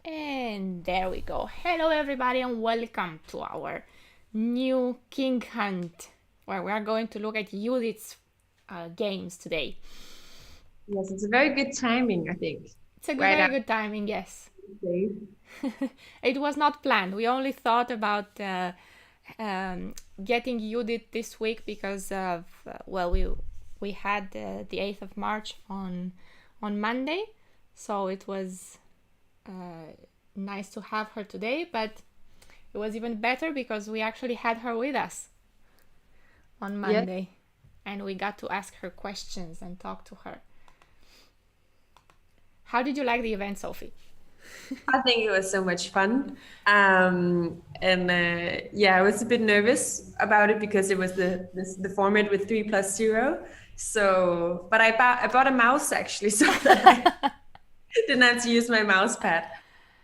And there we go. Hello, everybody, and welcome to our new King Hunt, where we are going to look at Judith's games today. Yes, it's a very good timing, I think. It's a Right very after good timing, yes. the day. It was not planned. We only thought about getting Judith this week because of we had the 8th of March on Monday, so it was nice to have her today, but it was even better because we actually had her with us on Yes, Monday and we got to ask her questions and talk to her. How did you like the event, Sophie? I think it was so much fun. Yeah, I was a bit nervous about it because it was the format with 3+0. So, but I bought a mouse actually, so that I didn't have to use my mouse pad.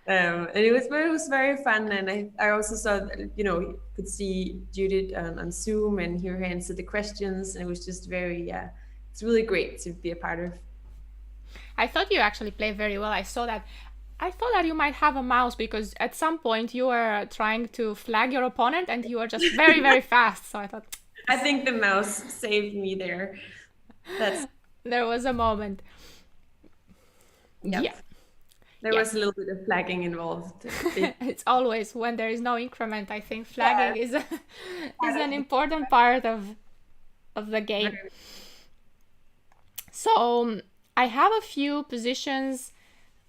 And it was very fun, and I also saw that, you could see Judith on Zoom and hear her answer the questions, and it was just it's really great to be a part of. I thought you actually played very well. I thought that you might have a mouse because at some point you were trying to flag your opponent and you were just very, very fast. So I thought I think the mouse saved me there. That's there was a moment. Yeah, Yep. There was yes. a little bit of flagging involved. It, It's always when there is no increment. I think yeah, flagging is is part an of the important part of the game. very So I have a few positions,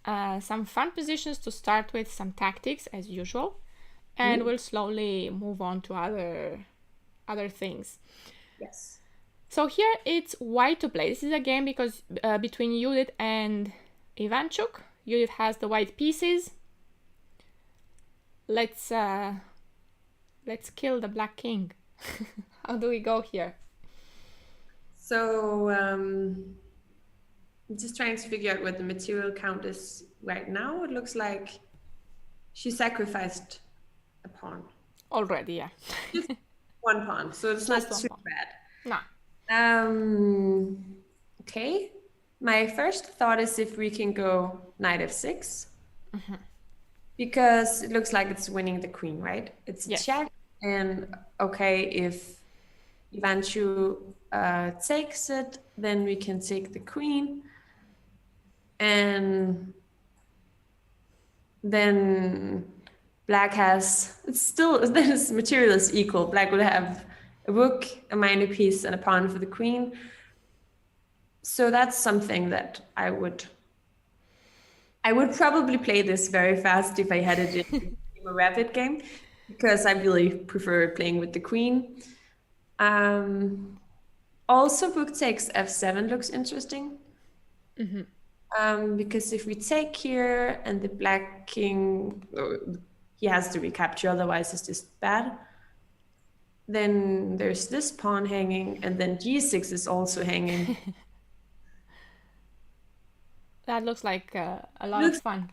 some fun positions to start with, some tactics as usual, and Mhm. we'll slowly move on to other things. Yes. So here it's white to play. This is a game because between Judith and Ivanchuk. Judith has the white pieces. Let's uh, let's kill the black king. How do we go here? So I'm just trying to figure out what the material count is right now. It looks like she sacrificed a pawn. Already, yeah. Just one pawn, so it's Just not one too pawn. bad. No. Okay. My first thought is if we can go knight f6, because it looks like it's winning the queen, right? It's a Yes. check, and okay, if Ivanchu takes it, then we can take the queen, and then black has it's still this material is equal. Black would have a rook, a minor piece, and a pawn for the queen. So that's something that I would probably play this very fast if I had it in a rapid game, because I really prefer playing with the queen. Um, Also, rook takes f7 looks interesting. Because if we take here and the black king, he has to recapture, otherwise it's just bad. Then there's this pawn hanging, and then g6 is also hanging. That looks like a lot of Looks fun.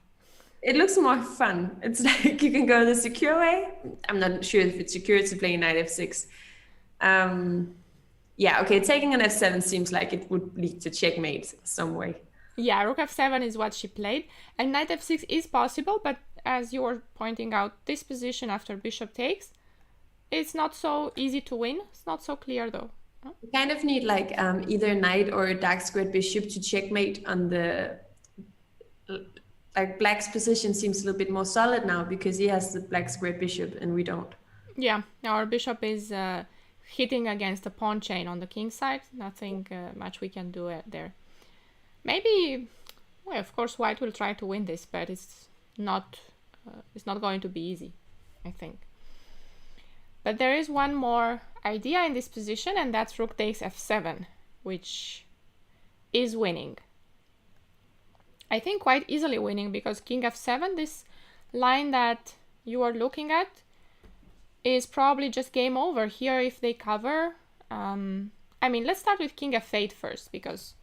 it looks more fun. It's like you can go the secure way. I'm not sure if it's secure to play knight f6. Um, yeah, okay, taking an f7 seems like it would lead to checkmate some way. Yeah, rook f7 is what she played, and knight f6 is possible, but as you were pointing out, this position after bishop takes, it's not so easy to win. It's not so clear though. You kind of need like either knight or a dark squared bishop to checkmate on the like black's position seems a little bit more solid now because he has the black squared bishop and we don't. Yeah, our bishop is hitting against the pawn chain on the king side. Nothing much we can do there. Maybe, well, of course, white will try to win this, but not it's not going to be easy, I think. But there is one more idea in this position, and that's rook takes f7, which is winning. I think quite easily winning because king f7, this line that you are looking at, is probably just game over here if they cover. I mean, let's start with king f8 first because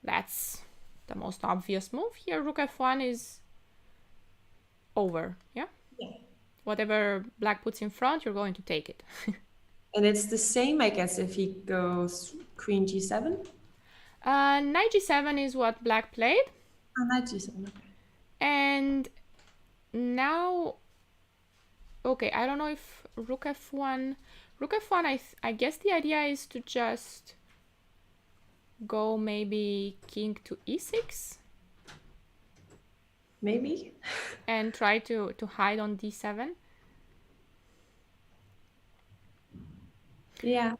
that's the most obvious move. Here, rook f1 is over, yeah? Yeah. Whatever black puts in front, you're going to take it. And it's the same, I guess, if he goes queen g7. Knight g7 is what black played, Oh, knight g7. Okay. and now, okay, I don't know if rook f1. Rook f1, I guess the idea is to just go maybe king to e6 Maybe. and try to hide on d7. Yeah.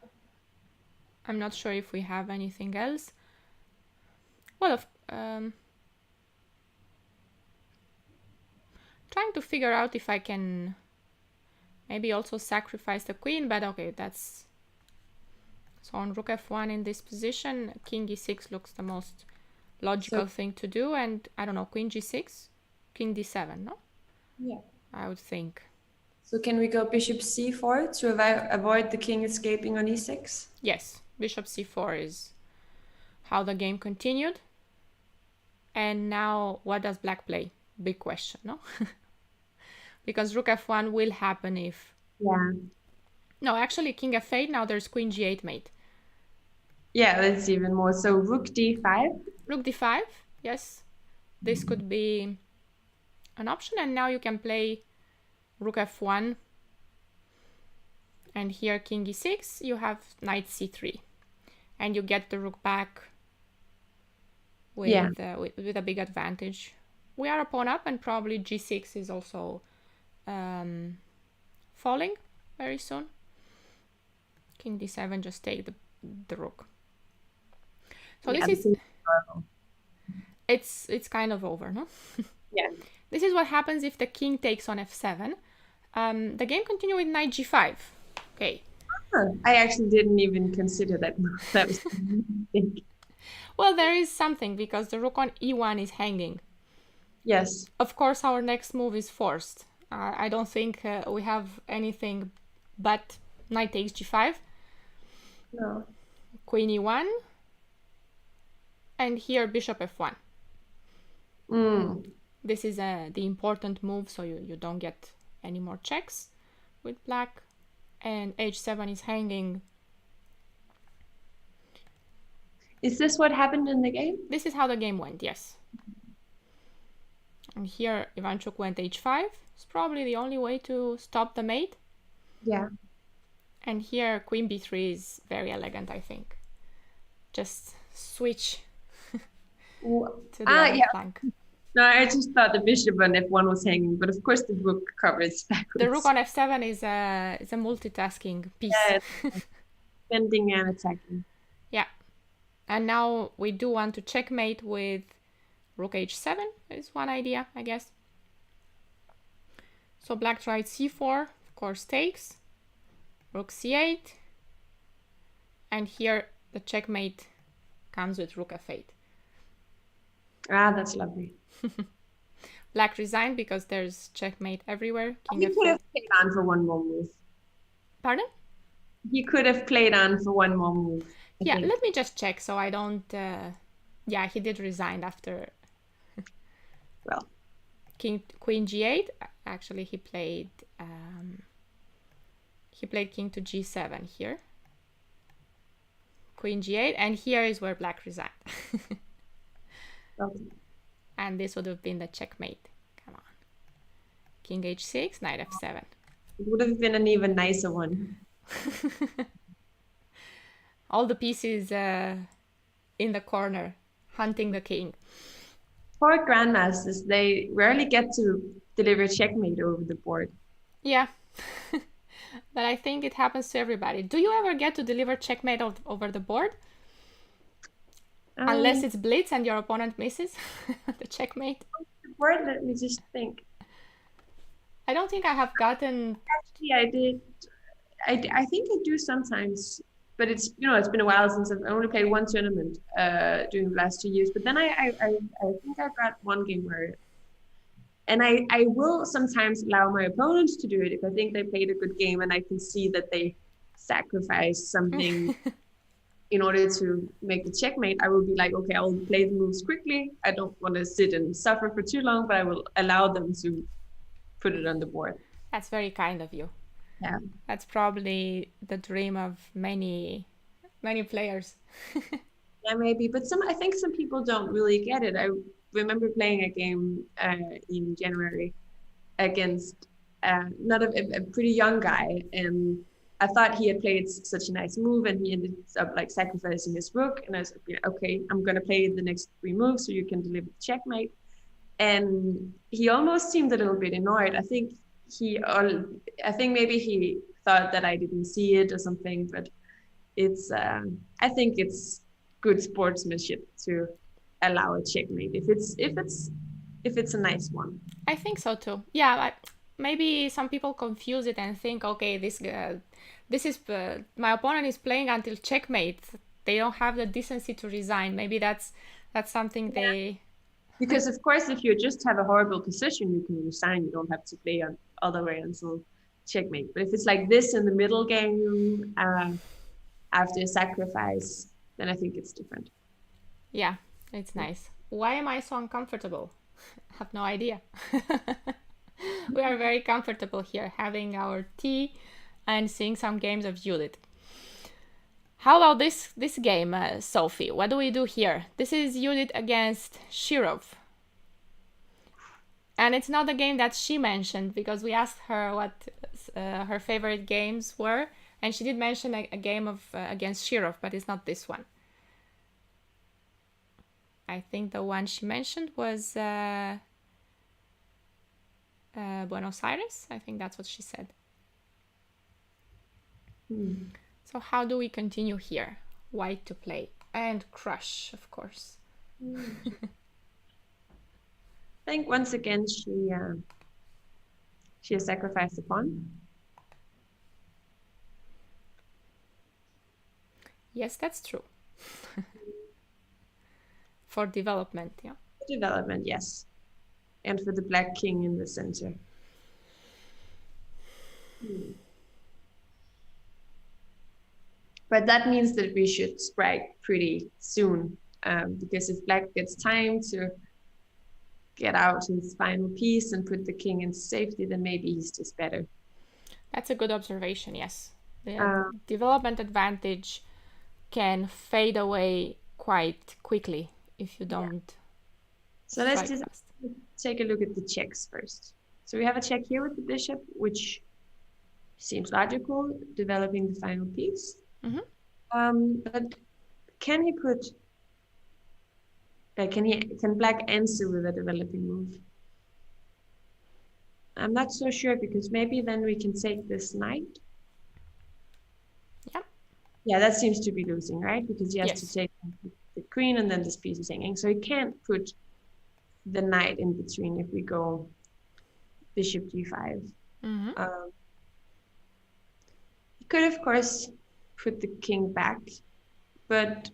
I'm not sure if we have anything else. Well, trying to figure out if I can maybe also sacrifice the queen, but okay, that's... So on rook f1 in this position, king e6 looks the most logical thing to do, and I don't know, queen g6, king d7, no? Yeah. I would think. So can we go bishop c4 to avoid the king escaping on e6? Yes, bishop c4 is how the game continued. And now what does black play? Big question, no? Because rook f1 will happen if... Yeah. No, actually king f8, now there's queen g8 mate. Yeah, that's even more. So rook d5? Rook d5, yes. This could be an option, and now you can play rook f1, and here king e6, you have knight c3, and you get the rook back with, with a big advantage. We are a pawn up, and probably g6 is also falling very soon. King d7, just take the rook. So this is... It's kind of over, no? Yeah. This is what happens if the king takes on f7. The game continues with knight g5. Okay. I actually didn't even consider that. That was Well, there is something, because the rook on e1 is hanging. Yes. Of course, our next move is forced. I don't think we have anything but knight takes g5. No. Queen e1. And here bishop f1. This is the important move, so you don't get any more checks with black. And h7 is hanging. Is this what happened in the game? This is how the game went, yes. And here Ivanchuk went h5. It's probably the only way to stop the mate. Yeah. And here queen b3 is very elegant, I think. Just switch to the other flank. No, I just thought the bishop on f1 was hanging, but of course the rook covers backwards. The rook on f7 is a multitasking piece. Yeah, defending and attacking. Yeah. And now we do want to checkmate with rook h7 is one idea, I guess. So black tried c4, of course takes. Rook c8. And here the checkmate comes with rook f8. Ah, that's lovely. Black resigned because there's checkmate everywhere. King He f4. could have played on for one more move. Pardon? He could have played on for one more move. I think. Let me just check so I don't... Yeah, he did resign after... Well. Queen g8. Actually, he played king to g7 here. Queen g8, and here is where black resigned. Okay. And this would have been the checkmate. Come on. King h6, knight f7. It would have been an even nicer one. All the pieces in the corner, hunting the king. For grandmasters, they rarely get to deliver checkmate over the board. Yeah. But I think it happens to everybody. Do you ever get to deliver checkmate over the board? Unless it's blitz and your opponent misses the checkmate. The board, let me just think. I don't think I have gotten... Actually, I did. I think I do sometimes, but it's it's been a while since I've only played one tournament during the last 2 years. But then I think I got one game where, and I will sometimes allow my opponents to do it if I think they played a good game and I can see that they sacrificed something in order to make the checkmate. I will be like, okay, I will play the moves quickly. I don't want to sit and suffer for too long, but I will allow them to put it on the board. That's very kind of you. Yeah. That's probably the dream of many players. Yeah, maybe. But I think some people don't really get it. I remember playing a game in January against not a pretty young guy, and I thought he had played such a nice move, and he ended up like sacrificing his rook, and I was like, yeah, okay, I'm gonna play the next 3 moves so you can deliver the checkmate. And he almost seemed a little bit annoyed. I think maybe he thought that I didn't see it or something, but it's I think it's good sportsmanship to allow a checkmate if it's a nice one. I think so too. Yeah, maybe some people confuse it and think, okay, this is my opponent is playing until checkmate. They don't have the decency to resign. Maybe that's something they. Because of course, if you just have a horrible position, you can resign. You don't have to play on all the way until checkmate. But if it's like this in the middle game after a sacrifice, then I think it's different. Yeah, it's nice. Why am I so uncomfortable? I have no idea. We are very comfortable here having our tea and seeing some games of Judith. How about this game, Sophie? What do we do here? This is Judith against Shirov. And it's not the game that she mentioned because we asked her what her favorite games were, and she did mention a game of against Shirov, but it's not this one. I think the one she mentioned was Buenos Aires. I think that's what she said. So how do we continue here? White to play and crush, of course. I think once again she has sacrificed a pawn. Yes, that's true. For development, yeah. Development, yes. And for the black king in the center. But that means that we should strike pretty soon, because if black gets time to get out his final piece and put the king in safety, then maybe he's just better. That's a good observation, yes. The development advantage can fade away quite quickly if you don't. So let's just take a look at the checks first. So we have a check here with the bishop, which seems logical, developing the final piece. But can he put, can black answer with a developing move? I'm not so sure, because maybe then we can take this knight. Yeah. Yeah, that seems to be losing, right? Because he has Yes. to take the queen and then this piece is hanging. So he can't put the knight in between if we go bishop g5. He could, of course, put the king back, but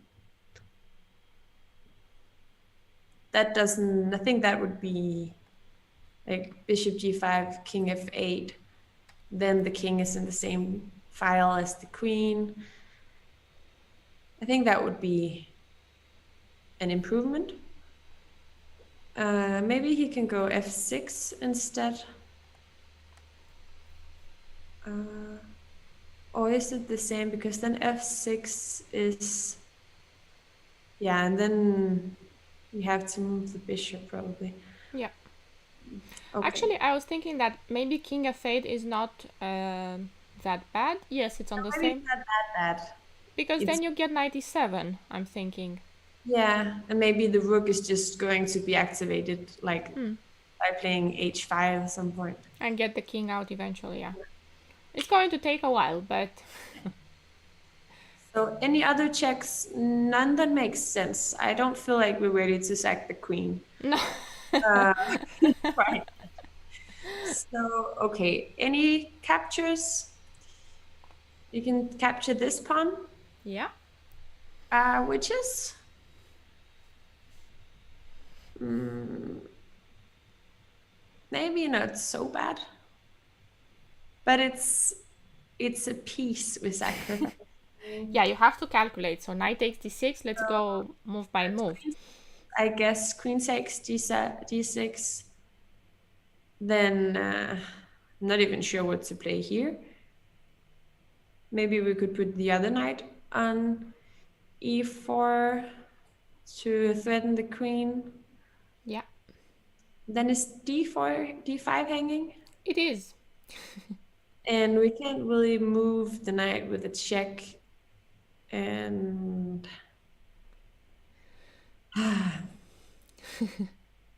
that doesn't, I think that would be like bishop g5, king f8. Then the king is in the same file as the queen. I think that would be an improvement. Maybe he can go f6 instead. Or is it the same? Because then f6 is, yeah, and then we have to move the bishop probably. Yeah. Okay. Actually, I was thinking that maybe king f8 is not that bad. Yes, it's on the maybe same. it's not that bad. Because then you get knight e7, I'm thinking. Yeah, and maybe the rook is just going to be activated like by playing h5 at some point. And get the king out eventually, yeah. It's going to take a while, but... So any other checks? None that makes sense. I don't feel like we're ready to sack the queen. No. Right. So, okay, any captures? You can capture this pawn. Yeah. Which is maybe not so bad, but it's a piece with sacrifice. Yeah, you have to calculate. So knight takes d6. Let's go move by move. I guess queen takes d6. Then I'm not even sure what to play here. Maybe we could put the other knight on e4 to threaten the queen. Yeah. Then is d4, d5 hanging? It is. And we can't really move the knight with a check. And I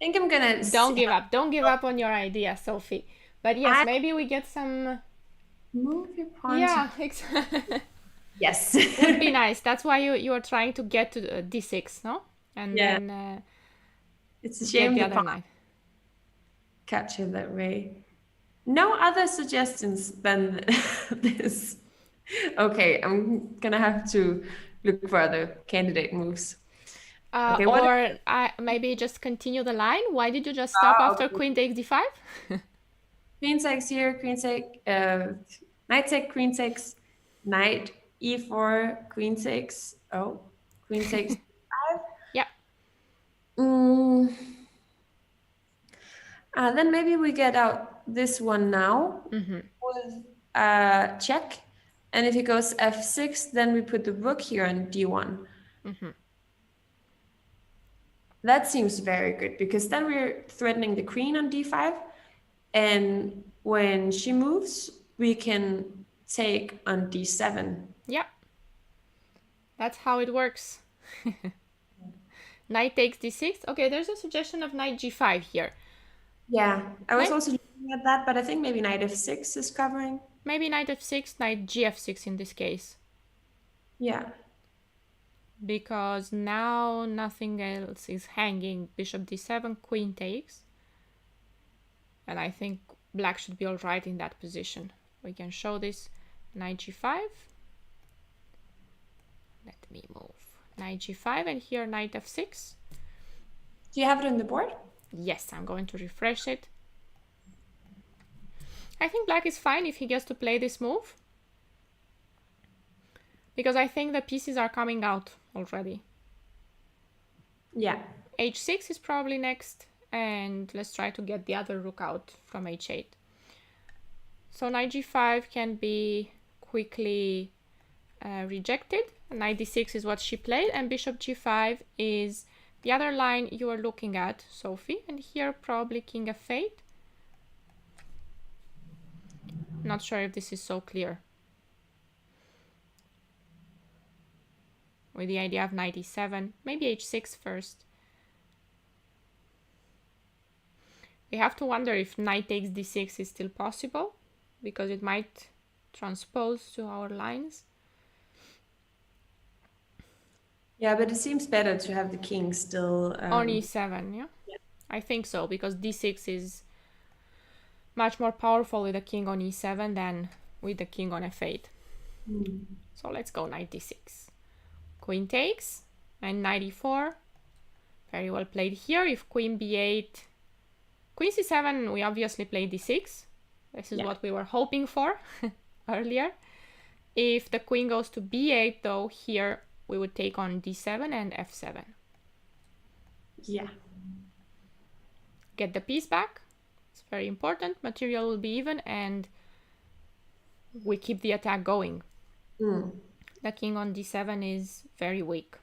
think I'm gonna Don't give up. Don't give up on your idea, Sophie. But yes, I maybe we get some. move your pawn to Yeah, exactly. yes. Would be nice. That's why you are trying to get to d6, no? And Yeah. then It's a get shame the the other pawn knight. captured that way. No other suggestions than this. Okay, I'm gonna have to look for other candidate moves. Okay, what? Or maybe just continue the line. Why did you just stop after Okay. queen takes d5? Queen takes here, queen take, knight take, queen takes, knight e4, queen takes. Oh, queen takes five. Yeah. Mm, then maybe we get out this one now with check. And if he goes f6, then we put the rook here on d1. That seems very good because then we're threatening the queen on d5. And when she moves, we can take on d7. Yeah. That's how it works. Knight takes d6. Okay, there's a suggestion of knight g5 here. Yeah, I was also looking at that, but I think maybe knight f6 is covering. Maybe knight f6, knight gf6 in this case. Yeah. Because now nothing else is hanging. Bishop d7, queen takes. And I think black should be all right in that position. We can show this. Knight g5. Let me move. Knight g5 and here knight f6. Do you have it on the board? Yes, I'm going to refresh it. I think black is fine if he gets to play this move. Because I think the pieces are coming out already. Yeah. h6 is probably next. And let's try to get the other rook out from h8. So knight g5 can be quickly rejected. Knight d6 is what she played. And bishop g5 is the other line you are looking at, Sophie. And here probably king f8. Not sure if this is so clear. With the idea of knight e7. Maybe h6 first. We have to wonder if knight takes d6 is still possible, because it might transpose to our lines. Yeah, but it seems better to have the king still on e7, yeah? I think so, because d6 is much more powerful with the king on e7 than with the king on f8. So let's go knight d6. Queen takes, and knight e4. Very well played here. If queen b8, queen c7, we obviously play d6. This is what we were hoping for earlier. If the queen goes to b8, though, here we would take on d7 and f7. Yeah. Get the piece back. It's very important. Material will be even and we keep the attack going. The king on d7 is very weak.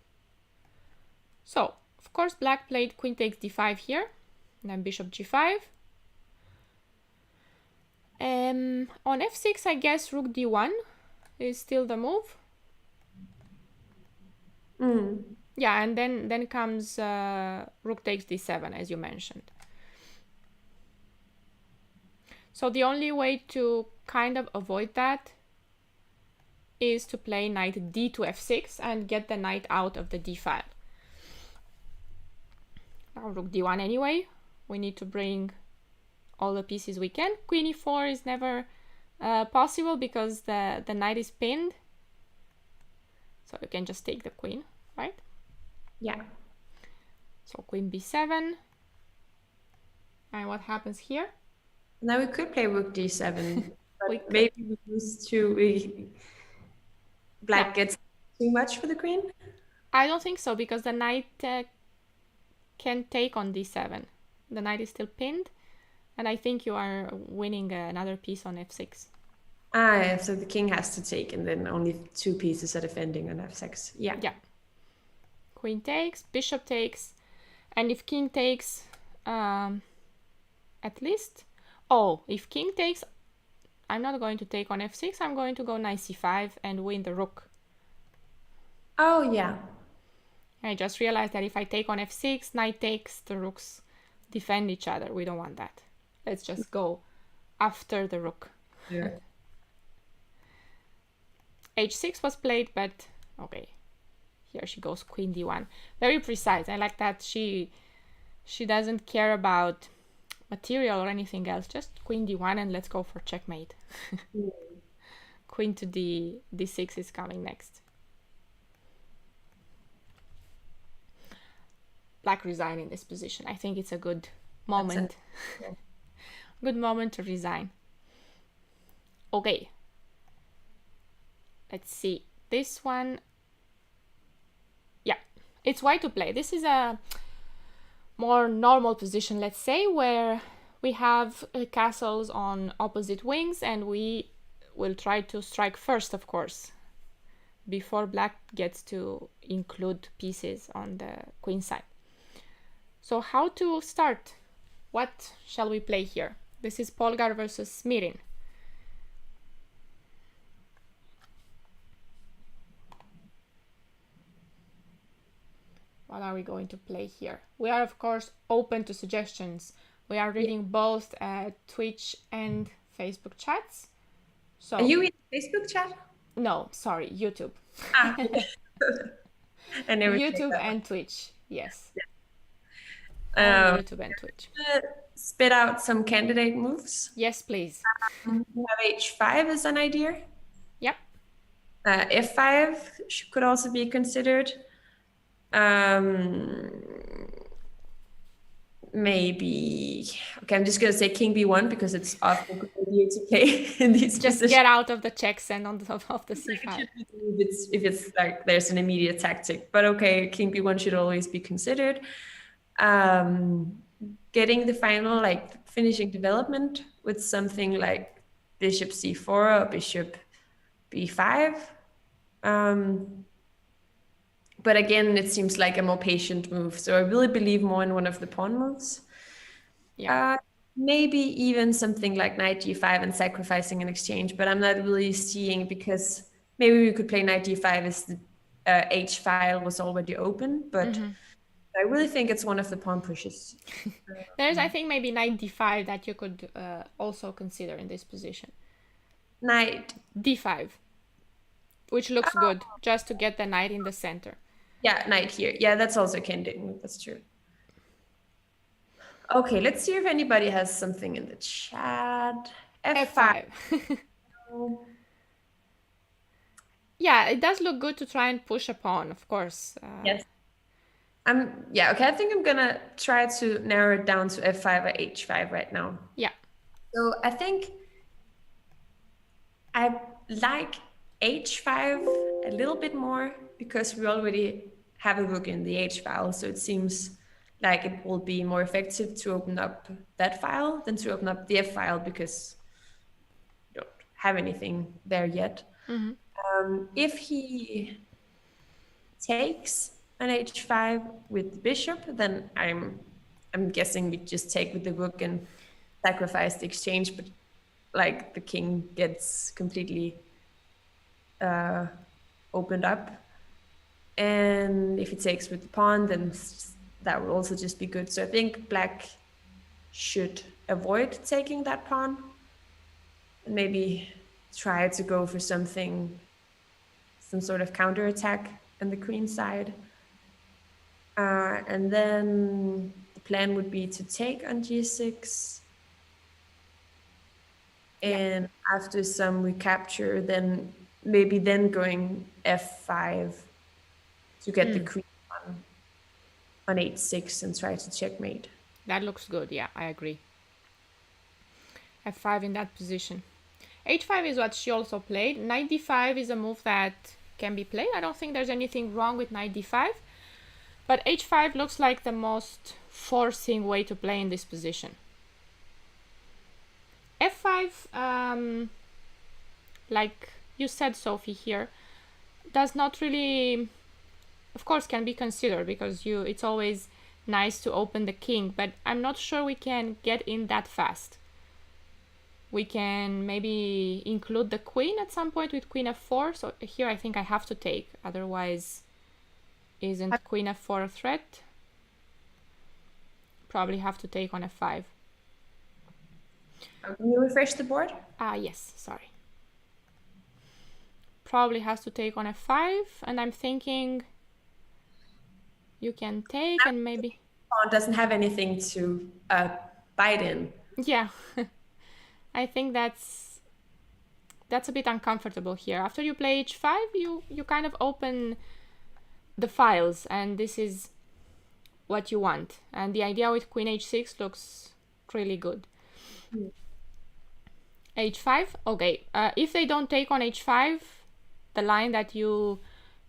So, of course, black played queen takes d5 here. Then bishop g5. On f6, I guess rook d1 is still the move. Yeah, and then comes rook takes d7, as you mentioned. So the only way to kind of avoid that is to play knight d to f6 and get the knight out of the d file. Now rook d1 anyway. We need to bring all the pieces we can. Queen e4 is never possible because the knight is pinned. So you can just take the queen, right? Yeah. So queen b7. And what happens here? Now we could play rook d7, We but could. maybe we lose to black gets too much for the queen. I don't think so, because the knight can take on d7. The knight is still pinned, and I think you are winning another piece on f6. Yeah, so the king has to take, and then only two pieces are defending on f6. Yeah. Yeah. Queen takes, bishop takes, and if king takes, at least. Oh, if king takes, I'm not going to take on f6. I'm going to go knight c5 and win the rook. Oh, yeah. I just realized that if I take on f6, knight takes, the rooks defend each other. We don't want that. Let's just go after the rook. Yeah. h6 was played, but okay. Here she goes queen d1. Very precise. I like that she doesn't care about material or anything else. Just queen d1 and let's go for checkmate. Queen to d6 is coming next. Black resign in this position. I think it's a good moment. Good moment to resign. Okay. Let's see. This one. Yeah, it's white to play. This is a more normal position, let's say, where we have castles on opposite wings and we will try to strike first, of course, before black gets to include pieces on the queen side. So how to start? What shall we play here? This is Polgar versus Smirin. What are we going to play here? We are, of course, open to suggestions. We are reading both Twitch and Facebook chats. So Are you in Facebook chat? No, sorry, YouTube. I never YouTube and Twitch, yes. Yeah. YouTube and Twitch. Spit out some candidate moves. Yes, please. You have h5 as an idea. Yep. f5 could also be considered. Maybe, okay, I'm just gonna say king b1 because it's often a good idea to play in these Just positions. get out of the checks and on the of the c5. If it's like there's an immediate tactic, but okay, king b1 should always be considered. Getting the final, like finishing development with something like bishop c4 or bishop b5. But again, it seems like a more patient move. So I really believe more in one of the pawn moves. Yeah. Maybe even something like knight g5 and sacrificing an exchange, but I'm not really seeing, because maybe we could play knight d5 as the h file was already open, but I really think it's one of the pawn pushes. There's, I think, maybe knight d5 that you could also consider in this position. Knight d5, which looks good, just to get the knight in the center. Yeah, knight here. Yeah, that's also a candidate move. That's true. Okay, let's see if anybody has something in the chat. f5. Yeah, it does look good to try and push a pawn, of course. Yes. Yeah, okay, I think I'm gonna try to narrow it down to f5 or h5 right now. Yeah. So I think I like h5 a little bit more because we already have a rook in the h file, so it seems like it will be more effective to open up that file than to open up the f file because you don't have anything there yet. If he takes an h5 with the bishop, then I'm guessing we just take with the rook and sacrifice the exchange, but like the king gets completely opened up. And if he takes with the pawn, then that would also just be good. So I think black should avoid taking that pawn and maybe try to go for some sort of counterattack on the queen side. And then the plan would be to take on g6. And after some recapture, then maybe going f5 to get the queen on h6 and try to checkmate. That looks good. Yeah, I agree. f5 in that position. h5 is what she also played. Knight d5 is a move that can be played. I don't think there's anything wrong with knight d5. But h5 looks like the most forcing way to play in this position. f5, like you said, Sophie, here, does not really, of course, can be considered because it's always nice to open the king, but I'm not sure we can get in that fast. We can maybe include the queen at some point with queen f4. So here I think I have to take, otherwise isn't queen f4 a threat? Probably have to take on f5. Can you refresh the board? Yes, sorry. Probably has to take on f5, and I'm thinking you can take and maybe... Pawn doesn't have anything to bite in. Yeah, I think that's a bit uncomfortable here. After you play h5, you kind of open the files, and this is what you want. And the idea with queen h6 looks really good. h5, okay. If they don't take on h5, the line that you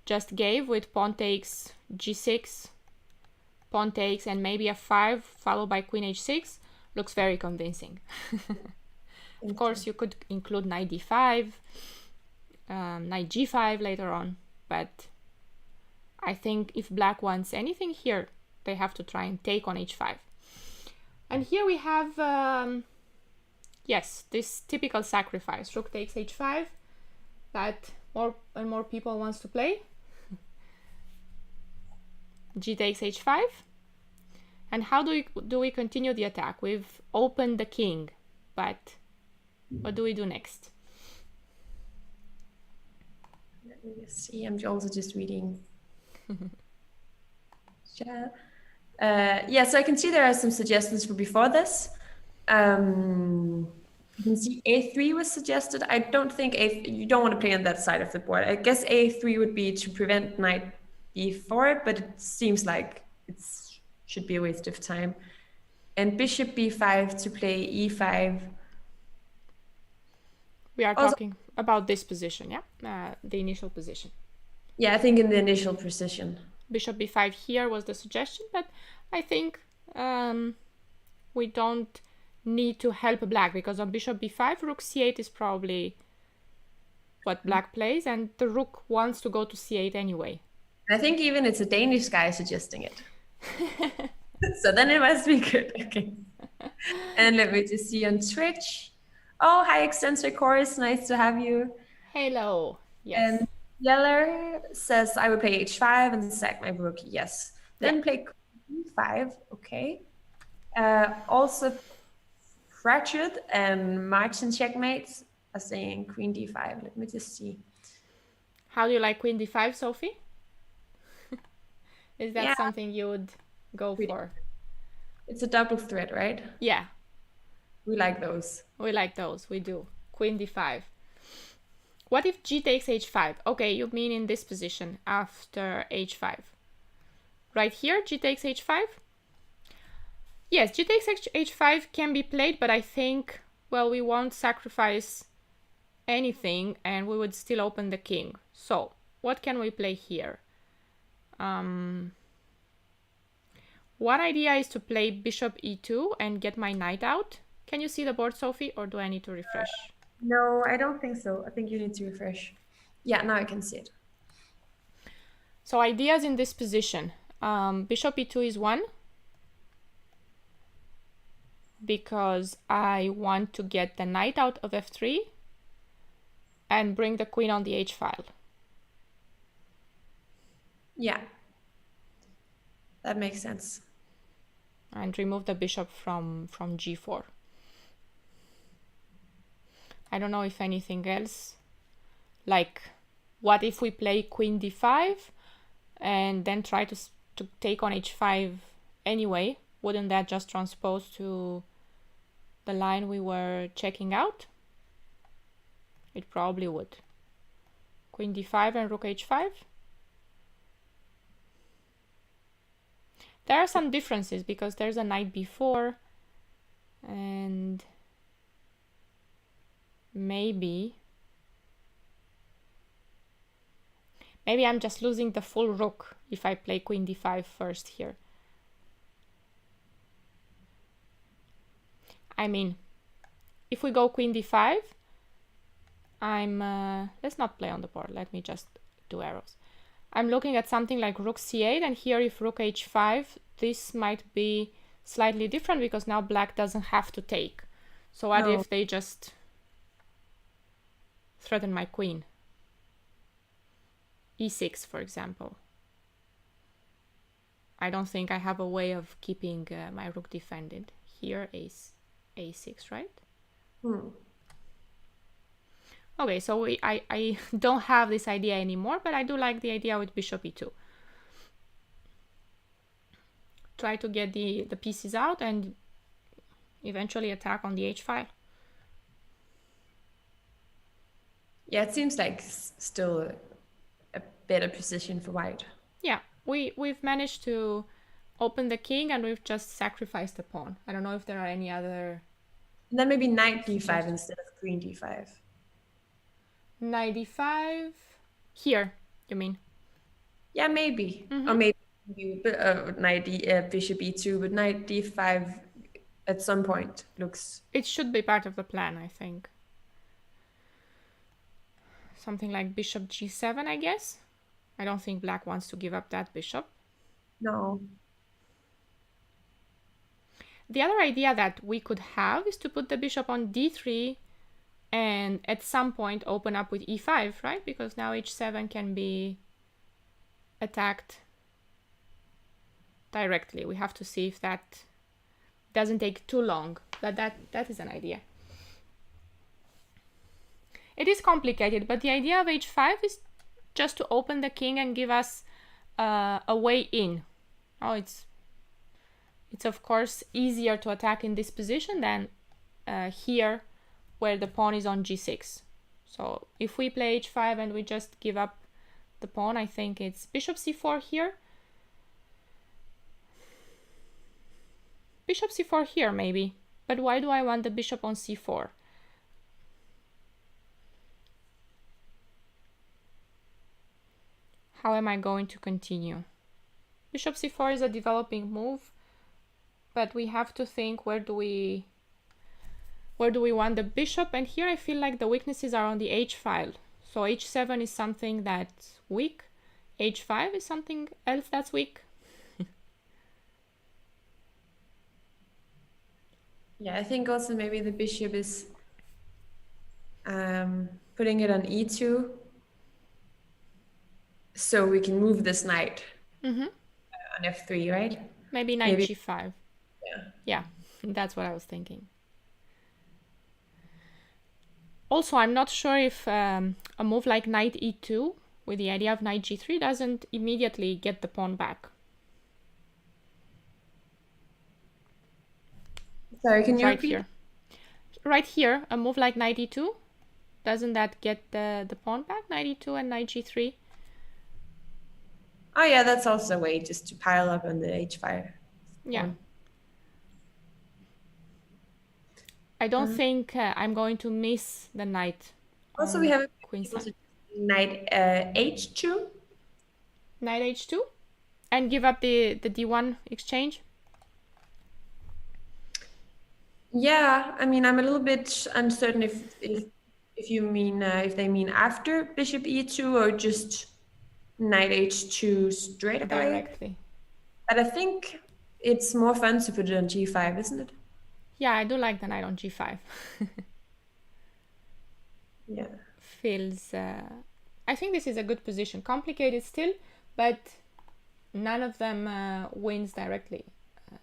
just gave with pawn takes g6, pawn takes, and maybe f5 followed by queen h6 looks very convincing. Of course, you could include knight d5, knight g5 later on, but I think if black wants anything here, they have to try and take on h5. And here we have, yes, this typical sacrifice. Rook takes h5 that more and more people wants to play. G takes h5. And how do we continue the attack? We've opened the king, but what do we do next? Let me just see. I'm also just reading. Yeah, so I can see there are some suggestions for before this. You can see a3 was suggested. I don't think you don't want to play on that side of the board. I guess a3 would be to prevent knight b4, but it seems like it should be a waste of time. And bishop b5 to play e5. We are talking about this position, yeah? The initial position. Yeah, I think in the initial position. Bishop b5 here was the suggestion, but I think we don't need to help black, because on bishop b5, rook c8 is probably what black plays, and the rook wants to go to c8 anyway. I think even it's a Danish guy suggesting it. So then it must be good. Okay. And let me just see on Twitch. Oh, hi, Extensor Chorus. Nice to have you. Hello. Yes. And Yeller says, I would play h5 and sack my rook. Yes. Then play e5. Okay. Also, Fractured and Martin Checkmates are saying queen d5. Let me just see. How do you like queen d5, Sophie? Is that something you would go for? It's a double threat, right? Yeah. We like those. We like those. We do. Queen d5. What if g takes h5? Okay, you mean in this position after h5. Right here, g takes h5? Yes, g takes h5 can be played, but I think, well, we won't sacrifice anything and we would still open the king. So, what can we play here? One idea is to play bishop e2 and get my knight out. Can you see the board, Sophie, or do I need to refresh? No, I don't think so. I think you need to refresh. Yeah, now I can see it. So ideas in this position. Bishop e2 is one, because I want to get the knight out of f3 and bring the queen on the h file. Yeah, that makes sense. And remove the bishop from g4. I don't know if anything else. Like, what if we play queen d5 and then try to take on h5 anyway? Wouldn't that just transpose to the line we were checking out? It probably would. Queen d5 and rook h5. There are some differences because there's a knight b4 and maybe I'm just losing the full rook if I play queen d5 first here. I mean, if we go queen d5, let's not play on the board, let me just do arrows. I'm looking at something like rook c8, and here if rook h5, this might be slightly different because now black doesn't have to take. So what if they just threaten my queen? e6, for example. I don't think I have a way of keeping my rook defended. Here is a6, right? Okay, so I don't have this idea anymore, but I do like the idea with bishop e2. Try to get the pieces out and eventually attack on the h file. Yeah, it seems like still a better position for white. Yeah, we've managed to open the king and we've just sacrificed a pawn. I don't know if there are any other... And then maybe knight d5 instead of queen d5. Knight d5 here, you mean? Yeah, maybe. Or maybe bishop e2, but knight d5 at some point looks... It should be part of the plan, I think. Something like bishop g7, I guess. I don't think black wants to give up that bishop. No. The other idea that we could have is to put the bishop on d3 and at some point open up with e5, right? Because now h7 can be attacked directly. We have to see if that doesn't take too long. But that is an idea. It is complicated, but the idea of h5 is just to open the king and give us a way in. Oh, it's of course easier to attack in this position than here where the pawn is on g6. So if we play h5 and we just give up the pawn, I think it's bishop c4 here. Bishop c4 here maybe. But why do I want the bishop on c4? How am I going to continue? Bishop c4 is a developing move, but we have to think where do we want the bishop, and here I feel like the weaknesses are on the h file. So h7 is something that's weak, h5 is something else that's weak. Yeah, I think also maybe the bishop is putting it on e2 so we can move this knight on f3, right? Maybe knight g5. Yeah, that's what I was thinking. Also, I'm not sure if a move like knight e2 with the idea of knight g3 doesn't immediately get the pawn back. Sorry, can you right repeat? Here. Right here, a move like knight e2, doesn't that get the pawn back? Knight e2 and knight g3. Oh yeah, that's also a way just to pile up on the h5. Yeah. I don't think I'm going to miss the knight. Also, we have queen side. Knight h2. Knight h2, and give up the d1 exchange. Yeah, I mean, I'm a little bit uncertain if you mean if they mean after bishop e2 or just knight h2 straight away. Directly. But I think it's more fun to put it on g5, isn't it? Yeah, I do like the knight on g5. Yeah. Feels... I think this is a good position. Complicated still, but none of them wins directly.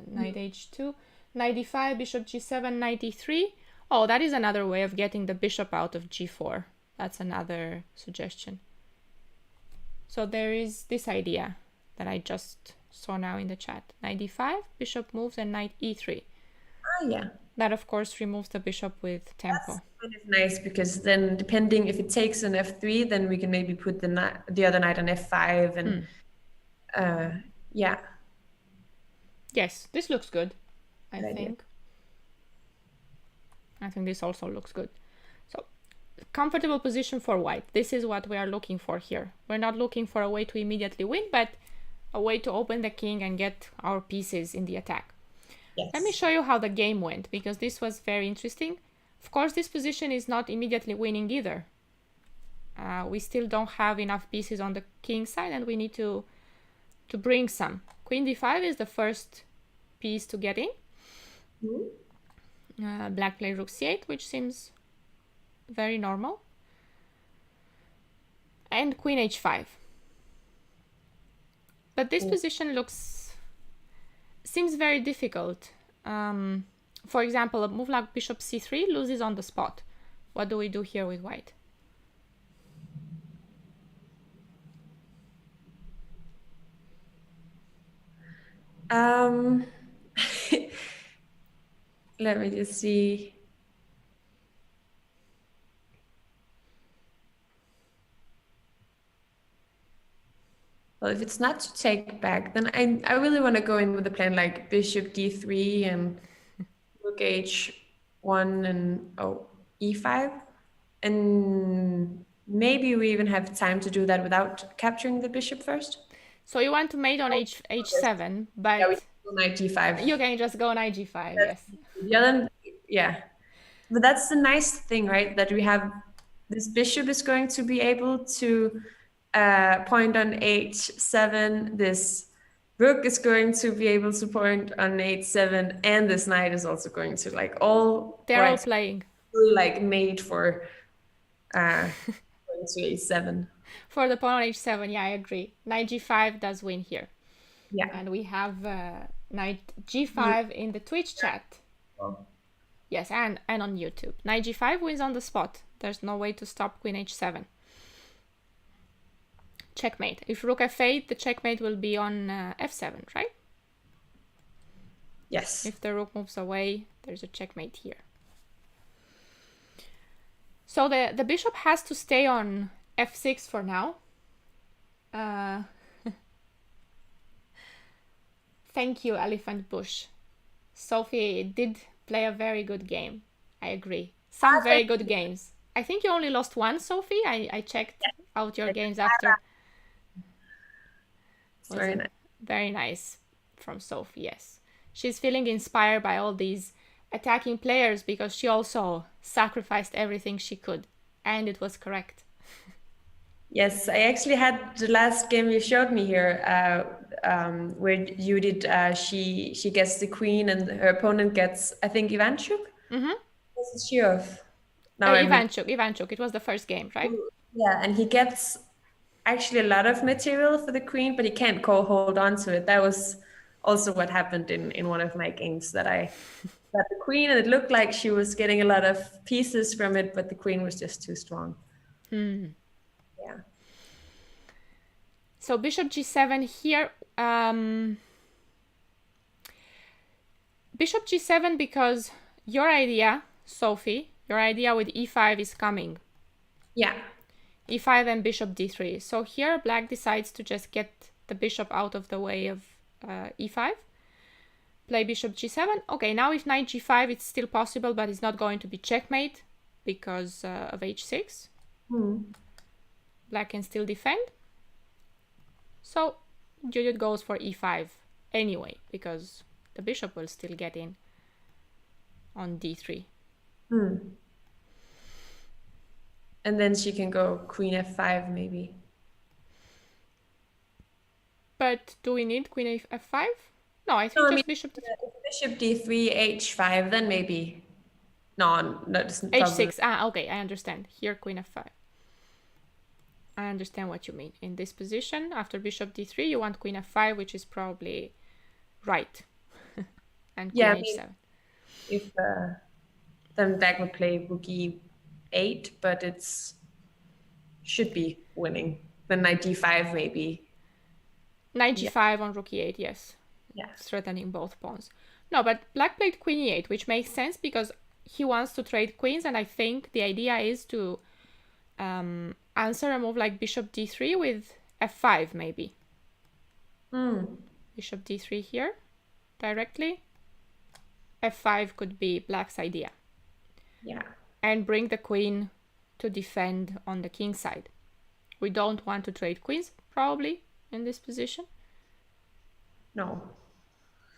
Knight h2, knight d5, bishop g7, knight d3. Oh, that is another way of getting the bishop out of g4. That's another suggestion. So there is this idea that I just saw now in the chat. Knight d5, bishop moves, and knight e3. Oh, yeah. That, of course, removes the bishop with tempo. That's kind of nice because then, depending if it takes on f3, then we can maybe put the other knight on f5 and yeah. Yes, this looks good. I think this also looks good. So, comfortable position for white. This is what we are looking for here. We're not looking for a way to immediately win, but a way to open the king and get our pieces in the attack. Yes. Let me show you how the game went, because this was very interesting. Of course, this position is not immediately winning either. We still don't have enough pieces on the king side, and we need to bring some. Queen d5 is the first piece to get in. Black played rook c8, which seems very normal. And queen h5. But this position seems very difficult. For example, a move like bishop c3 loses on the spot. What do we do here with white? Let me just see. Well, if it's not to take back, then I really want to go in with a plan like bishop d3 and rook h1 and e5. And maybe we even have time to do that without capturing the bishop first. So you want to mate on h7, but Yeah, we can go knight d5. you can just go knight g5, yes. Yeah. But that's the nice thing, right? That we have this bishop is going to be able to point on h7. This rook is going to be able to point on h7, and this knight is also going to they're all playing. Really like made for going to h7. For the pawn on h7, yeah, I agree. Knight g5 does win here. Yeah. And we have knight g5 in the Twitch chat. Oh. Yes, and on YouTube. Knight g5 wins on the spot. There's no way to stop queen h7. Checkmate. If rook f8, the checkmate will be on f7, right? Yes. If the rook moves away, there's a checkmate here. So the bishop has to stay on f6 for now. Thank you, Elephant Bush. Sophie did play a very good game. I agree. Some very good games. I think you only lost one, Sophie. I checked out your games after. Very nice. Very nice from Sophie, yes. She's feeling inspired by all these attacking players because she also sacrificed everything she could. And it was correct. Yes, I actually had the last game you showed me here, where you did. She gets the queen, and her opponent gets, I think, Ivanchuk. What's she of? Ivanchuk. It was the first game, right? Yeah, and he gets actually a lot of material for the queen, but he can't hold on to it. That was also what happened in one of my games, that I got the queen, and it looked like she was getting a lot of pieces from it, but the queen was just too strong. Yeah. So bishop g7 here. Bishop g7 because your idea, Sophie, your idea with e5 is coming. Yeah. e5 and bishop d3. So here black decides to just get the bishop out of the way of e5. Play bishop g7. Okay, now if knight g5, it's still possible, but it's not going to be checkmate because of h6. Black can still defend. So Judith goes for e5 anyway, because the bishop will still get in on d3. And then she can go queen f5 maybe. But do we need queen f5? No, I think just bishop d3. Bishop d3, h5, then maybe. No, h6. Okay, I understand. Here queen f5. I understand what you mean. In this position, after bishop d3, you want queen f5, which is probably right. And queen h7. If then black would play rook e8, but it's should be winning. Then knight d5 maybe. Knight g5 on rook e8, yes. Yeah. Threatening both pawns. No, but black played queen e8, which makes sense because he wants to trade queens, and I think the idea is to answer a move like bishop d3 with f5 maybe. Bishop d3 here directly. f5 could be black's idea. Yeah. And bring the queen to defend on the king side. We don't want to trade queens probably in this position. No.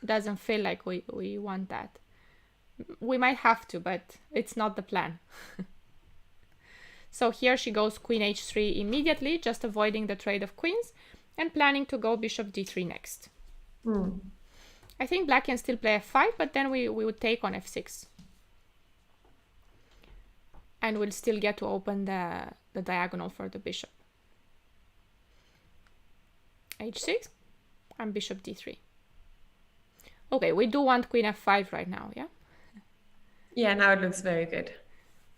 Doesn't feel like we want that. We might have to, but it's not the plan. So here she goes queen h3 immediately, just avoiding the trade of queens, and planning to go bishop d3 next. I think black can still play f5, but then we would take on f6. And we'll still get to open the diagonal for the bishop. h6 and bishop d3. Okay, we do want queen f5 right now, yeah? Yeah, now it looks very good.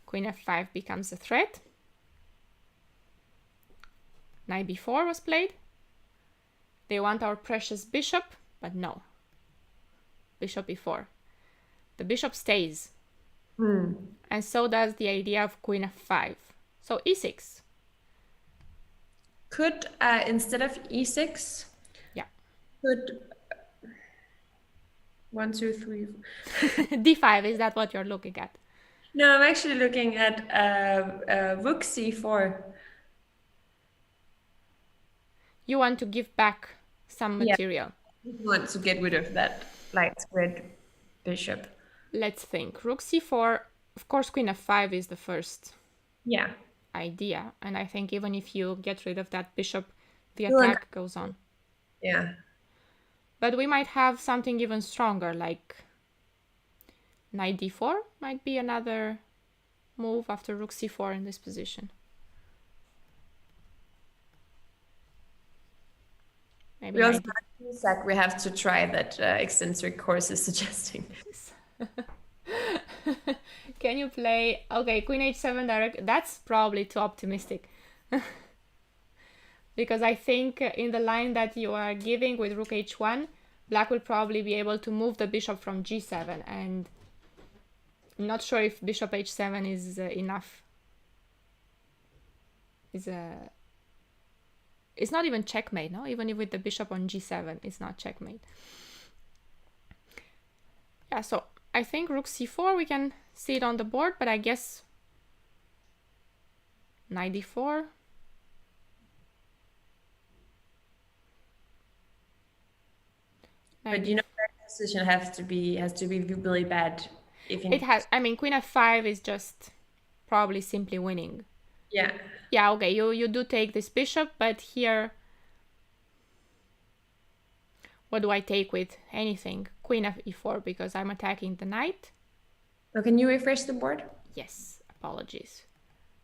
Queen f5 becomes a threat. Knight b4 was played. They want our precious bishop, but no. Bishop e4. The bishop stays. And so does the idea of queen f5. So e6. Could, instead of e6, yeah, could 1, 2, 3. d5, is that what you're looking at? No, I'm actually looking at rook c4. You want to give back some material. You want to get rid of that light squared bishop. Let's think. Rook c4, of course, queen f5 is the first idea. And I think even if you get rid of that bishop, the attack goes on. Yeah. But we might have something even stronger, like knight d4 might be another move after rook c4 in this position. Maybe we also we have to try that eccentric course is suggesting. Can you play, okay, queen h7 direct? That's probably too optimistic. Because I think in the line that you are giving with rook h1, black will probably be able to move the bishop from g7, and I'm not sure if bishop h7 is enough. It's not even checkmate, no? Even with the bishop on g7, it's not checkmate. Yeah, so I think rook c4, we can see it on the board, but I guess knight d4. But you know that position has to be really bad. It has, I mean, queen f5 is just probably simply winning. Yeah. Yeah, okay, you do take this bishop, but here, what do I take with anything? Queen of e4, because I'm attacking the knight. Oh, can you refresh the board? Yes, apologies.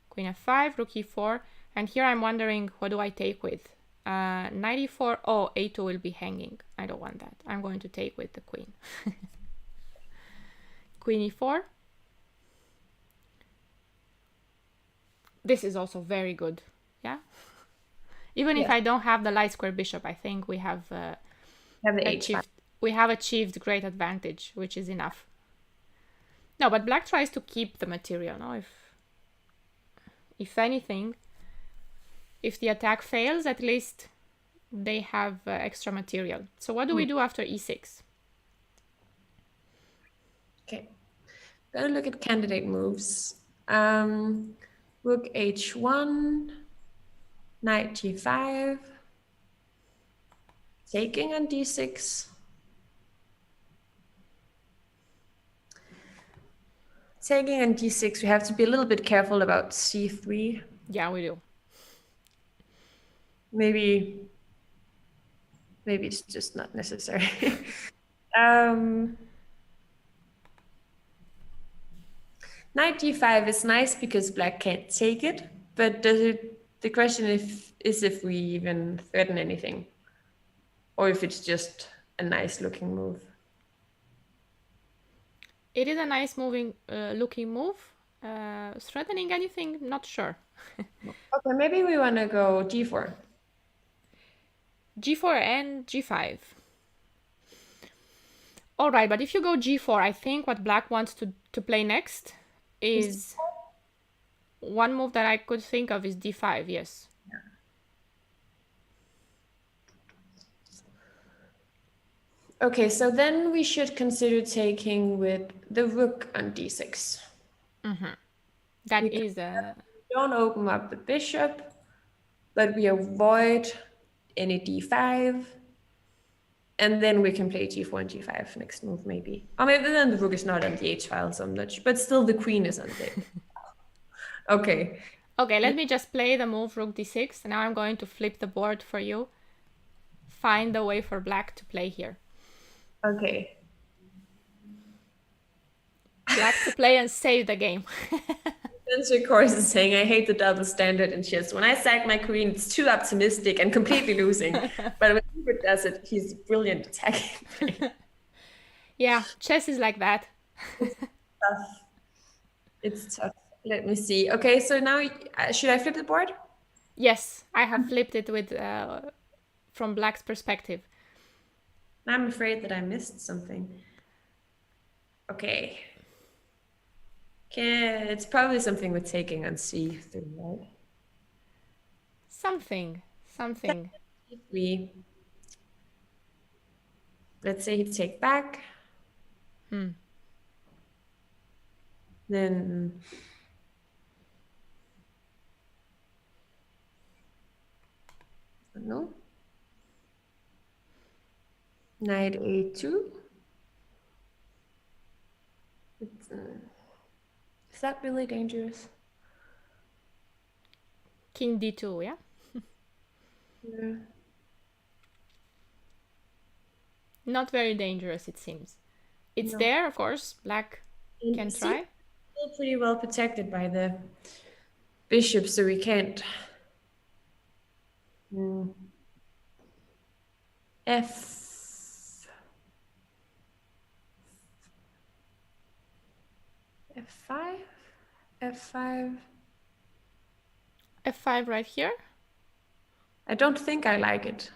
Queen f5, rook e4, and here I'm wondering, what do I take with? Knight e4, oh, a2 will be hanging. I don't want that. I'm going to take with the queen. Queen e4. This is also very good, yeah? Even if I don't have the light square bishop, I think we have achieved great advantage, which is enough. No, but black tries to keep the material, no? If anything, if the attack fails, at least they have extra material. So what do we do after e6? Okay, gonna look at candidate moves. Rook h1, knight g5, taking on d6. Taking on d6, we have to be a little bit careful about c3. Yeah, we do. Maybe it's just not necessary. Knight d5 is nice because black can't take it, but the question is if we even threaten anything, or if it's just a nice looking move. It is a nice looking move. Threatening anything, not sure. Okay, maybe we want to go g4. G4 and g5. All right, but if you go g4, I think what black wants to play next is one move that I could think of is d5, yes. Okay, so then we should consider taking with the rook on d6. That is a... Don't open up the bishop, but we avoid any d5. And then we can play g4 and g5 next move, maybe. Or maybe then the rook is not on the h file, so I'm not sure. But still, the queen is on the. Okay. Okay, let me just play the move rook d6. Now I'm going to flip the board for you. Find a way for black to play here. Okay. Black to play and save the game. Spencer Course is saying, I hate the double standard in chess. When I sack my queen, it's too optimistic and completely losing. But when Hubert does it, he's brilliant attacking. Yeah, chess is like that. Tough. It's tough. Let me see. Okay, so now should I flip the board? Yes, I have flipped it with from black's perspective. I'm afraid that I missed something. Okay. It's probably something with taking on c3, right? Something. c3. Let's say he'd take back. Then no. Knight a2. Is that really dangerous? King d2, yeah? Yeah. Not very dangerous, it seems. It's No. there, of course. Black can try. Still pretty well protected by the bishop, so we can't. F5, F5. F5 right here. I don't think I like it,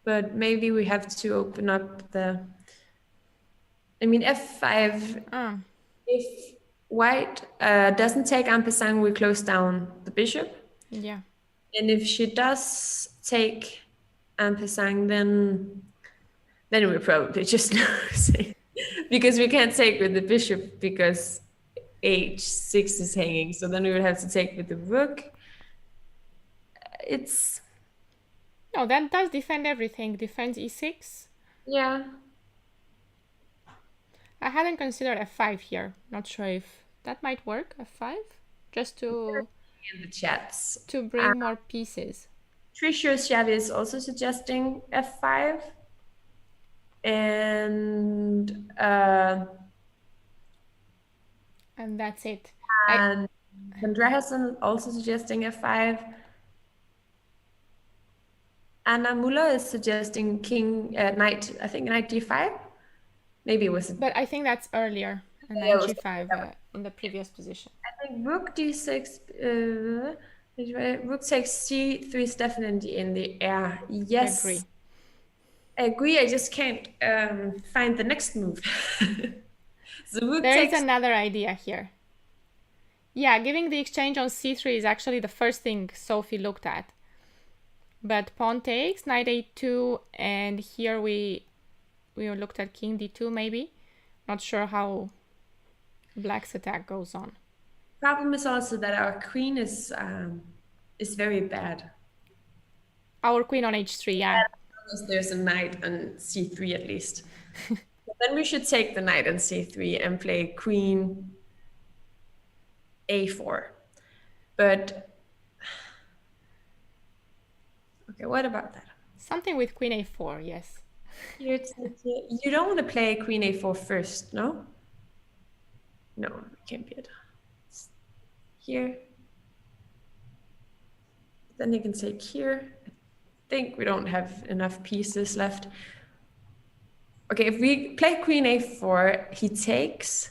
but maybe we have to open up the. I mean, F5. If white doesn't take en passant, we close down the bishop. Yeah. And if she does take en passant, then we're probably just losing. Because we can't take with the bishop because h6 is hanging. So then we would have to take with the rook. No, that does defend everything. Defends e6. Yeah. I hadn't considered f5 here. Not sure if that might work, f5. Just to... In the chats. To bring more pieces. Trisha chat is also suggesting f5. And that's it. And Andreasen also suggesting f5. Anna Muller is suggesting knight, I think knight d5. Maybe it was. But I think that's earlier. Knight g5 in the previous position. I think rook d6. Rook takes c3 is definitely in the air. Yes. I agree. I just can't find the next move. So there is another idea here. Yeah, giving the exchange on c3 is actually the first thing Sophie looked at. But pawn takes, knight a2, and here we looked at king d2 maybe. Not sure how black's attack goes on. Problem is also that our queen is very bad. Our queen on h3, yeah. There's a knight on c3 at least. Then we should take the knight on c3 and play queen a4. But okay, what about that? Something with queen a4, yes. You don't want to play queen a4 first, no? No, it can't be it. Here. Then you can take here. I think we don't have enough pieces left. Okay, if we play queen a4, he takes.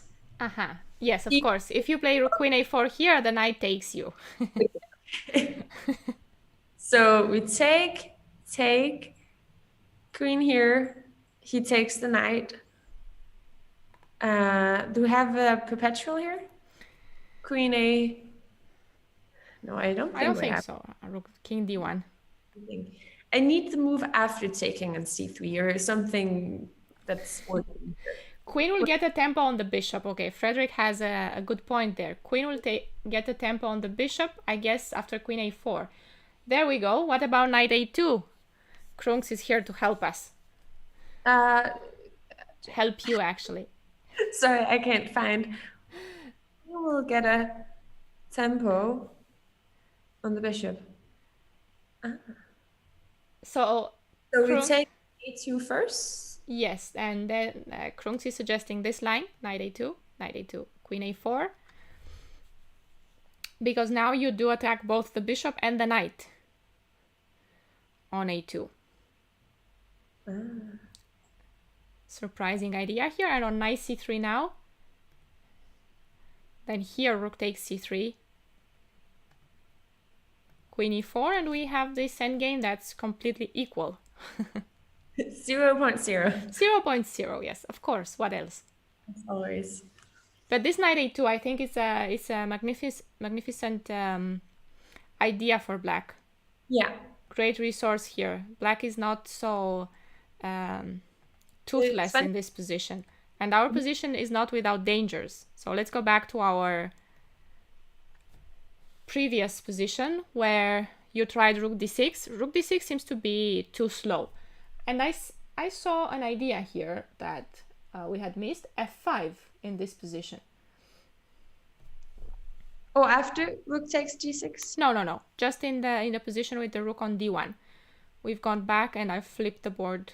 Yes, of course. If you play queen a4 here, the knight takes you. So we take queen here. He takes the knight. Do we have a perpetual here? Queen a. No, I don't think so. King d1. I need the move after taking on c3 or something that's working. Queen will get a tempo on the bishop. Okay, Frederick has a good point there. Queen will get a tempo on the bishop, I guess, after queen a4. There we go. What about knight a2? Krunks is here to help us. Help you, actually. Sorry, I can't find. We will get a tempo on the bishop. So, So we Krung, take a2 first. yes, and then Krungs is suggesting this line, knight a2, knight a2, queen a4, because now you do attack both the bishop and the knight on a2. Surprising idea here. And on knight c3 now, then here rook takes c3, queen e4, and we have this endgame that's completely equal. 0.0. 0.0, yes, of course. What else? As always. But this knight a2, I think it's a magnificent idea for black. Yeah. Great resource here. Black is not so toothless in this position. And our position is not without dangers. So let's go back to our previous position where you tried rook d6. Rook d6 seems to be too slow. And I saw an idea here that we had missed, f5 in this position. Oh, after rook takes g6? No. Just in the position with the rook on d1. We've gone back and I've flipped the board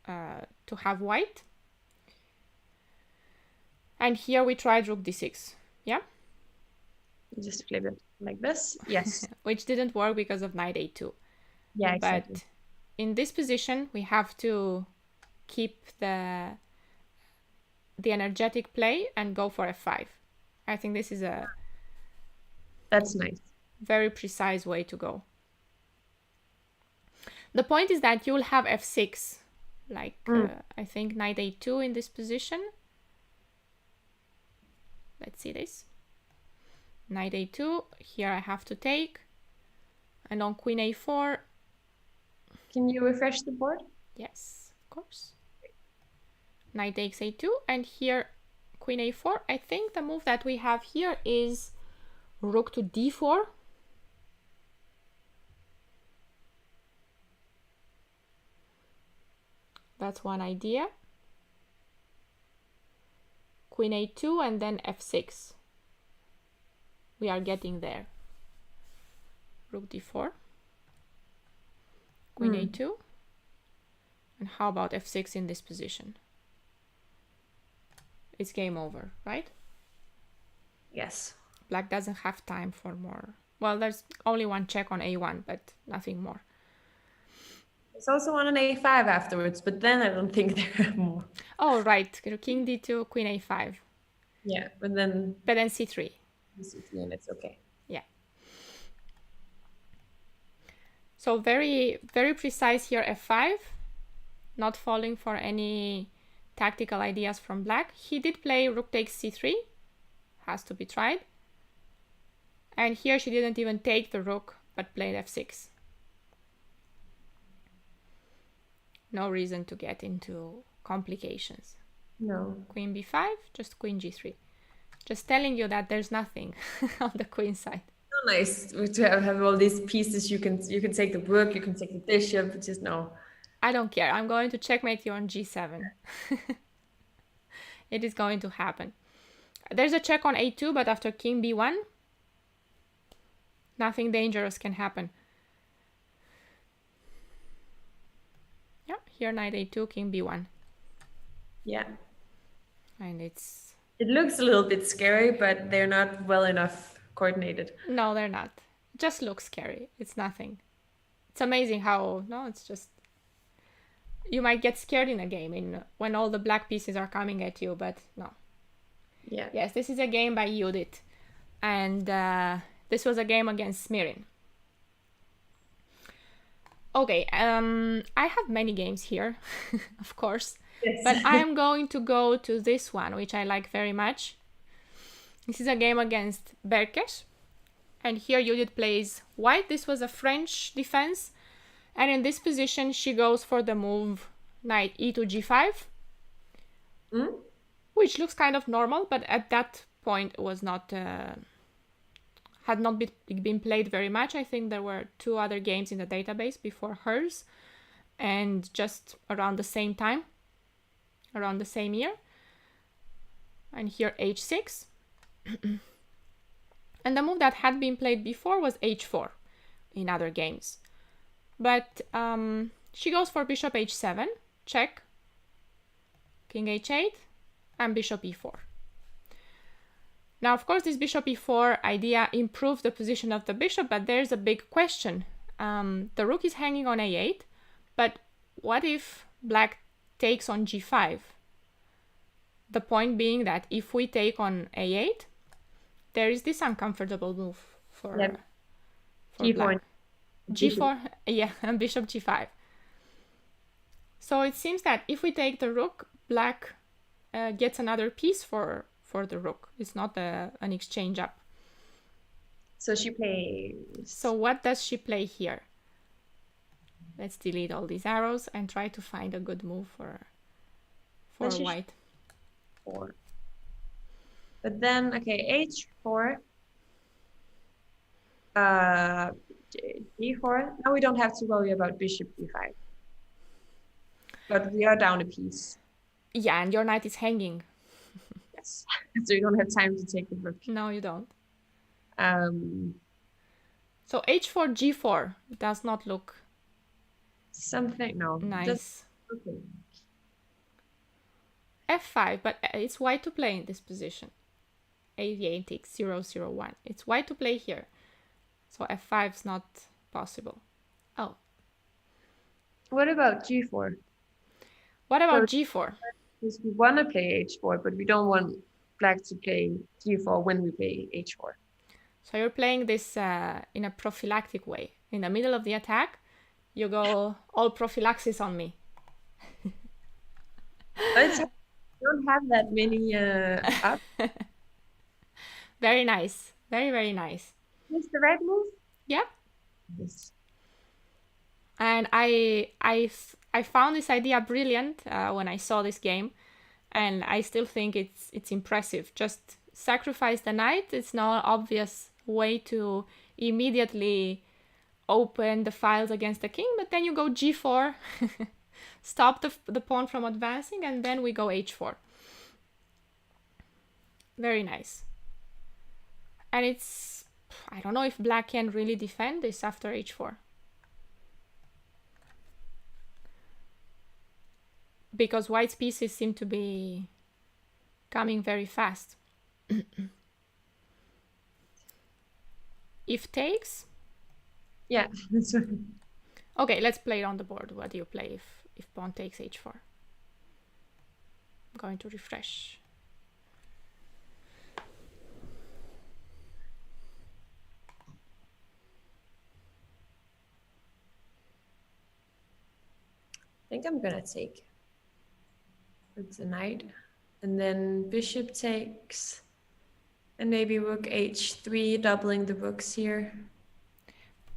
to have white. And here we tried rook d6. Yeah? Just flip it like this. Yes. Which didn't work because of knight a2. Yeah, exactly. But in this position, we have to keep the energetic play and go for f5. I think this is a That's nice. very precise way to go. The point is that you'll have f6, like I think knight a2 in this position. Let's see this. Knight a2, here I have to take. And on queen a4. Can you refresh the board? Yes, of course. Knight takes a2, and here queen a4. I think the move that we have here is rook to d4. That's one idea. Queen a2 and then f6. We are getting there. Rook d4. Queen a2. And how about f6 in this position? It's game over, right? Yes. Black doesn't have time for more. Well, there's only one check on a1, but nothing more. There's also one on a5 afterwards, but then I don't think there are more. Oh, right. King d2, queen a5. Yeah, but then c3. and it's okay. Yeah. So very, very precise here, f5. Not falling for any tactical ideas from black. He did play rook takes c3. Has to be tried. And here she didn't even take the rook, but played f6. No reason to get into complications. No. Queen b5, just queen g3. Just telling you that there's nothing on the queen side. So nice to have all these pieces. You can take the rook, you can take the bishop. Just no. I don't care. I'm going to checkmate you on g7. It is going to happen. There's a check on a2, but after king b1, nothing dangerous can happen. Yeah, here knight a2, king b1. Yeah. And it looks a little bit scary, but they're not well enough coordinated. No, they're not. It just looks scary. It's nothing. It's amazing how, no, it's just, you might get scared in a game when all the black pieces are coming at you, but no. Yeah. Yes, this is a game by Judith. And this was a game against Smirin. Okay, I have many games here, of course. Yes. But I'm going to go to this one, which I like very much. This is a game against Berkes. And here Judith plays white. This was a French defense. And in this position, she goes for the move knight e to g5. Which looks kind of normal, but at that point it was not... had not been played very much. I think there were 2 other games in the database before hers. And just around the same time. Around the same year. And here h6. And And the move that had been played before was h4 in other games. But she goes for bishop h7, check, king h8, and bishop e4. Now, of course, this bishop e4 idea improved the position of the bishop, but there's a big question. The rook is hanging on a8, but what if black takes on g5? The point being that if we take on a8, there is this uncomfortable move for G4. black. G4, yeah, and bishop g5. So it seems that if we take the rook, black gets another piece for the rook. It's not an exchange up. So she plays. So what does she play here? Let's delete all these arrows and try to find a good move for white. 4. But then, okay, h4. d4. Now we don't have to worry about bishop d5. But we are down a piece. Yeah, and your knight is hanging. Yes. So you don't have time to take the rook. No, you don't. So h4, g4 does not look something, no. Nice. Okay. f5, but it's white to play in this position. a8 takes 0, 0, 1. It's white to play here. So f5 is not possible. Oh. What about g4? What about g4? Because we want to play h4, but we don't want black to play g4 when we play h4. So you're playing this in a prophylactic way. In the middle of the attack, you go all prophylaxis on me. I don't have that many up. Very nice. Very, very nice. Is the right move? Yeah. Yes. And I found this idea brilliant when I saw this game, and I still think it's impressive. Just sacrifice the knight. It's not an obvious way to immediately open the files against the king, but then you go g4, stop the pawn from advancing, and then we go h4. Very nice. And it's, I don't know if black can really defend this after h4. Because white's pieces seem to be coming very fast. If takes? Yeah, that's right. Okay, let's play it on the board. What do you play if pawn takes h4? I'm going to refresh. I think I'm gonna take with the knight, and then bishop takes, and maybe rook h3, doubling the rooks here.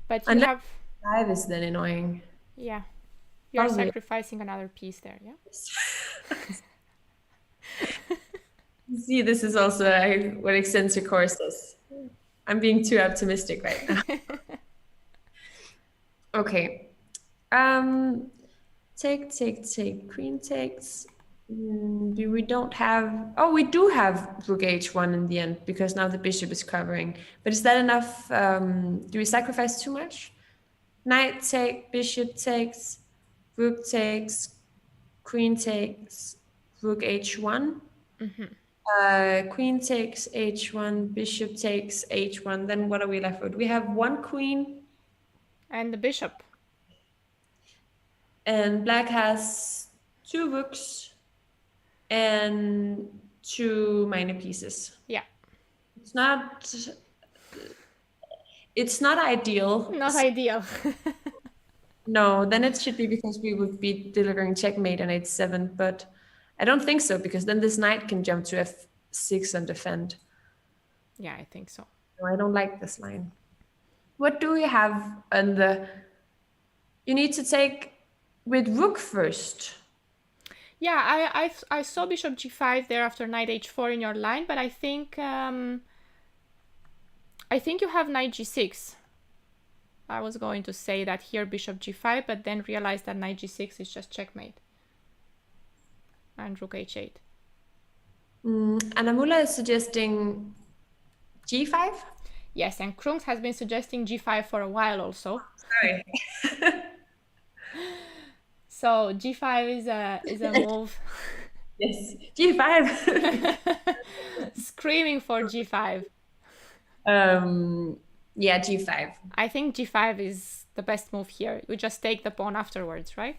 But you have 5 is then annoying. Yeah, you're Probably. sacrificing another piece there. Yeah. See, this is also what extensor course is. I'm being too optimistic right now. Okay. Take. Queen takes. We don't have. Oh, we do have rook h1 in the end because now the bishop is covering. But is that enough? Do we sacrifice too much? Knight take, bishop takes, rook takes, queen takes, rook h1. Queen takes h1, bishop takes h1. Then what are we left with? We have one queen. And the bishop. And black has 2 rooks and 2 minor pieces. Yeah. It's not ideal. Not ideal. No, then it should be because we would be delivering checkmate on h7, but I don't think so, because then this knight can jump to f6 and defend. Yeah, I think so. No, I don't like this line. What do we have on the... You need to take with rook first. Yeah, I saw bishop g5 there after knight h4 in your line, but I think you have knight g6. I was going to say that here bishop g5, but then realized that knight g6 is just checkmate. And rook h8. And Amula is suggesting g5? Yes, and Krunks has been suggesting g5 for a while also. Sorry. So g5 is a move. Yes, G5. Screaming for g5. Yeah, G5. I think g5 is the best move here. We just take the pawn afterwards, right?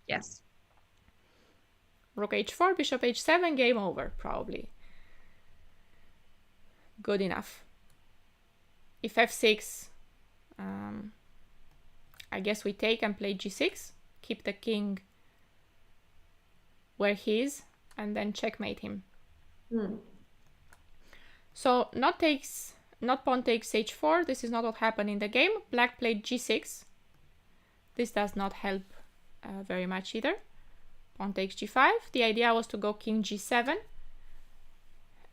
Yes. Rook h4, bishop h7, game over, probably. Good enough. If f6, I guess we take and play g6, keep the king where he is, and then checkmate him. So not pawn takes h4. This is not what happened in the game. Black played g6. This does not help very much either. Pawn takes g5. The idea was to go king g7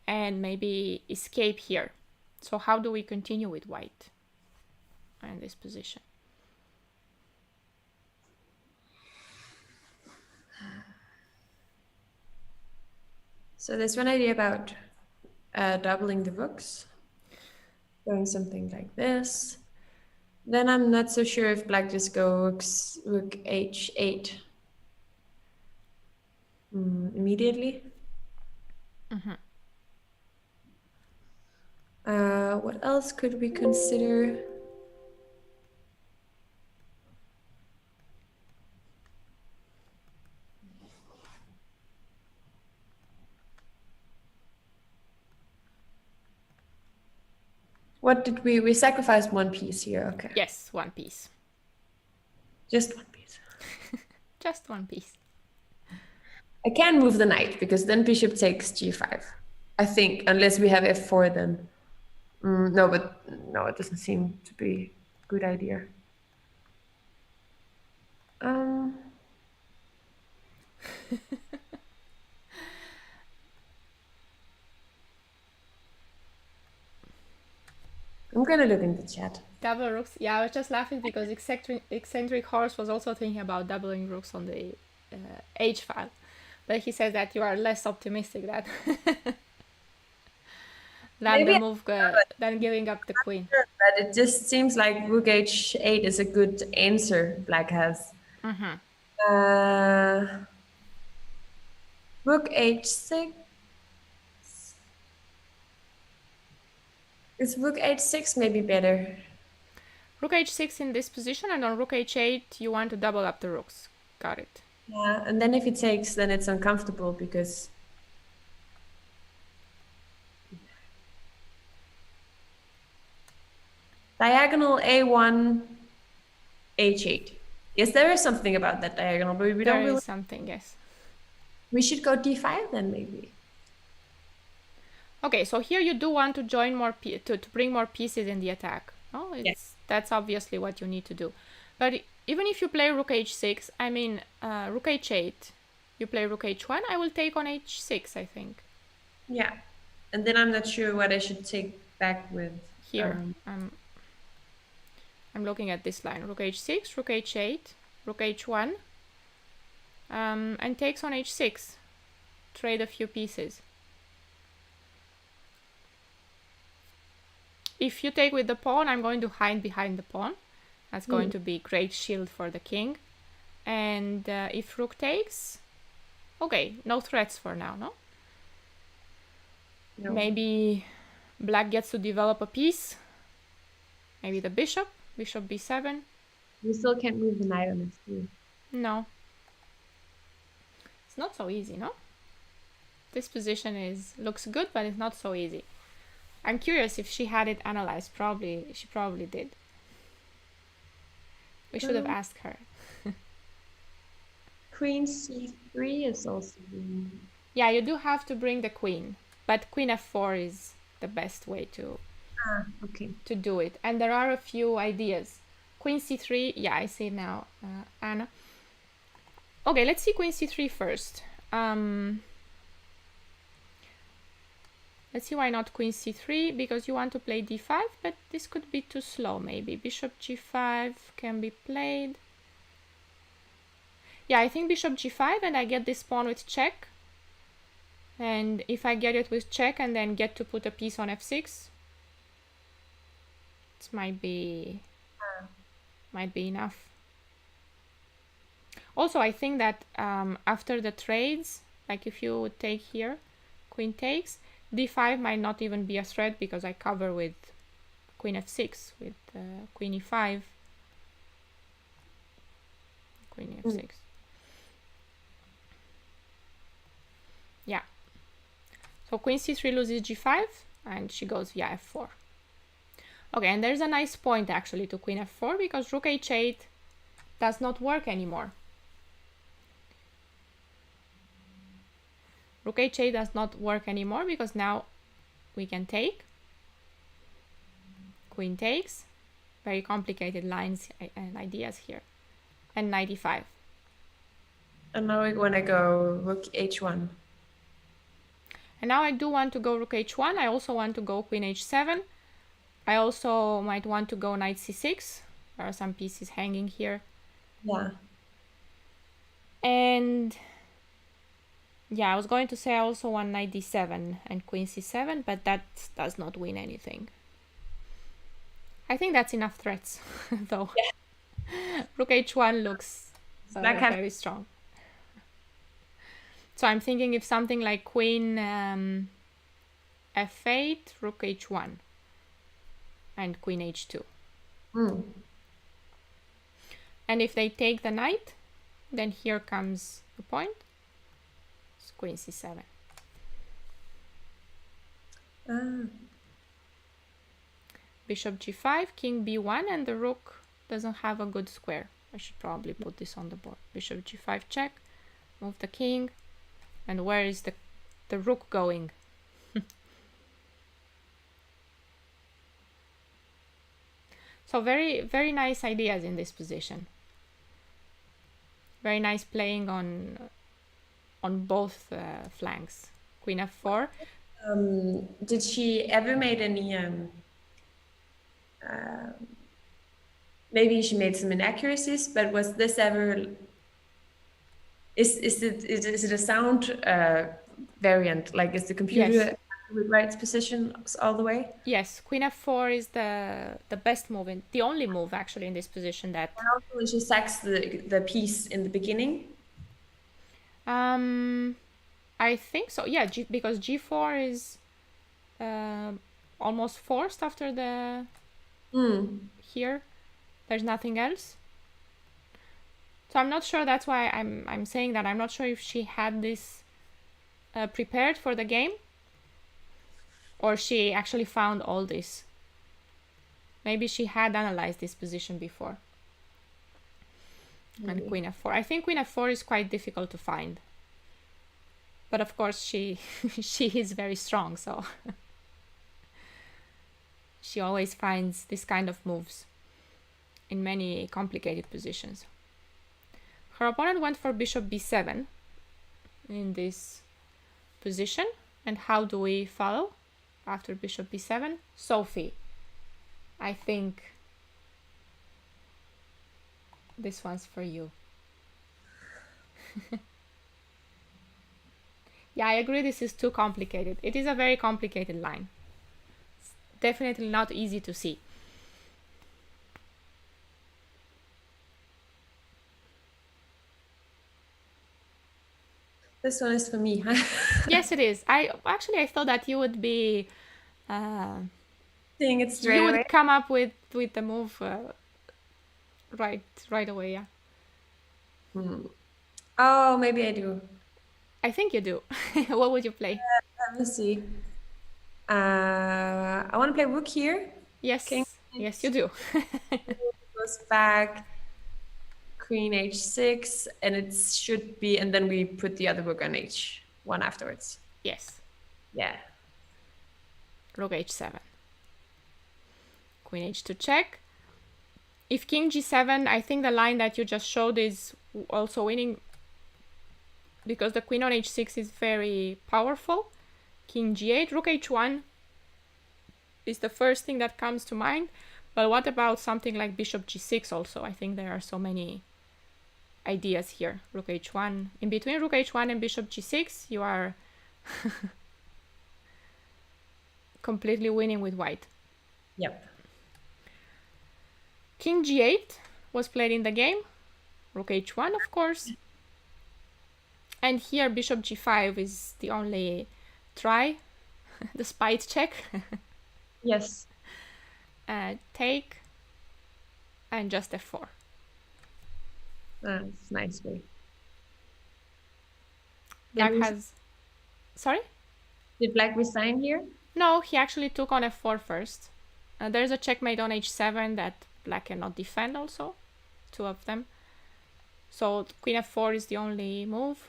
and maybe escape here. So how do we continue with white in this position? So there's one idea about doubling the rooks, going something like this. Then I'm not so sure if black just goes rook h8 immediately. What else could we consider? What did we sacrificed one piece here, okay. Yes, one piece. Just one piece. Just one piece. I can move the knight because then bishop takes g5. I think, unless we have f4 then. No, it doesn't seem to be a good idea. I'm gonna look in the chat. Double rooks. Yeah, I was just laughing because eccentric horse was also thinking about doubling rooks on the H file, but he says that you are less optimistic that the move than giving up the queen. But it just seems like rook h8 is a good answer Black has. Rook h6. Is rook h6 maybe better? Rook h6 in this position, and on rook h8 you want to double up the rooks. Got it. Yeah, and then if he takes, then it's uncomfortable because diagonal a1 h8. Yes, there is something about that diagonal, but we don't really. There is something, yes. We should go d5 then maybe. Okay, so here you do want to join more to bring more pieces in the attack. Oh, Yes. That's obviously what you need to do. But even if you play rook h6, I mean rook h8, you play rook h1, I will take on h6, I think. Yeah, and then I'm not sure what I should take back with. Here, I'm looking at this line. Rook h6, rook h8, rook h1, and takes on h6. Trade a few pieces. If you take with the pawn, I'm going to hide behind the pawn. That's going to be great shield for the king. And if rook takes, okay, no threats for now, no? No. Maybe black gets to develop a piece. Maybe the bishop b7. We still can't move the knight on f3. No. It's not so easy, no? This position looks good, but it's not so easy. I'm curious if she had it analyzed. She probably did. We should have asked her. Queen c3 is also. Yeah, you do have to bring the queen, but queen f4 is the best way to do it. And there are a few ideas. Queen c3, yeah, I see now, Anna. Okay, let's see queen c3 first. Let's see why not queen c3, because you want to play d5, but this could be too slow maybe. Bishop g5 can be played. Yeah, I think bishop g5 and I get this pawn with check. And if I get it with check and then get to put a piece on f6, This might be enough. Also, I think that after the trades, like if you would take here, queen takes, d5 might not even be a threat because I cover with queen f6, with queen e5, queen f6. Yeah. So queen c3 loses g5, and she goes via f4. Okay, and there's a nice point actually to queen f4 because rook h8 does not work anymore. Rook h8 does not work anymore because now we can take. Queen takes. Very complicated lines and ideas here. And knight e5. And now we want to go rook h1. And now I do want to go rook h1. I also want to go queen h7. I also might want to go knight c6. There are some pieces hanging here. Yeah. And yeah, I was going to say I also want knight d7 and queen c7, but that does not win anything. I think that's enough threats, though. Yeah. Rook h1 looks very strong. So I'm thinking if something like queen f8, rook h1, and queen h2. And if they take the knight, then here comes the point. It's queen c7. Bishop g5, king b1, and the rook doesn't have a good square. I should probably put this on the board. Bishop g5 check, move the king, and where is the rook going? So very, very nice ideas in this position. Very nice playing on both flanks. Queen f4. Did she ever made any maybe she made some inaccuracies, but was this ever is it a sound variant? Like is the computer Yes. with right position all the way? Yes, queen f4 is the best move, the only move actually in this position that. And also she sacks the piece in the beginning. I think so. Yeah, because g4 is almost forced after the here. There's nothing else. So I'm not sure. That's why I'm saying that I'm not sure if she had this prepared for the game, or she actually found all this. Maybe she had analyzed this position before. And queen f4. I think queen f4 is quite difficult to find. But of course she is very strong, so she always finds this kind of moves in many complicated positions. Her opponent went for bishop b7 in this position. And how do we follow after bishop b7? Sophie, I think this one's for you. Yeah, I agree this is too complicated. It is a very complicated line. It's definitely not easy to see. This one is for me. Yes, it is. I thought that you would be seeing it straight you away. would come up with the move right away. Yeah. Oh, maybe I do. I think you do. What would you play? Let me see. I want to play rook here. Yes. King. Yes, you do. Goes back. Queen h6, and it should be, and then we put the other rook on h1 afterwards. Yes. Yeah. Rook h7. Queen h2 check. If king g7, I think the line that you just showed is also winning because the queen on h6 is very powerful. King g8, rook h1 is the first thing that comes to mind. But what about something like bishop g6 also? I think there are so many ideas here. Rook h1. In between rook h1 and bishop g6, you are completely winning with white. Yep. King g8 was played in the game. Rook h1, of course. And here bishop g5 is the only try. The spite check. Yes. Take. And just f4. That's nice way. Black has... Sorry? Did Black resign here? No, he actually took on f4 first. There's a checkmate on h7 that Black cannot defend also. Two of them. So queen f4 is the only move.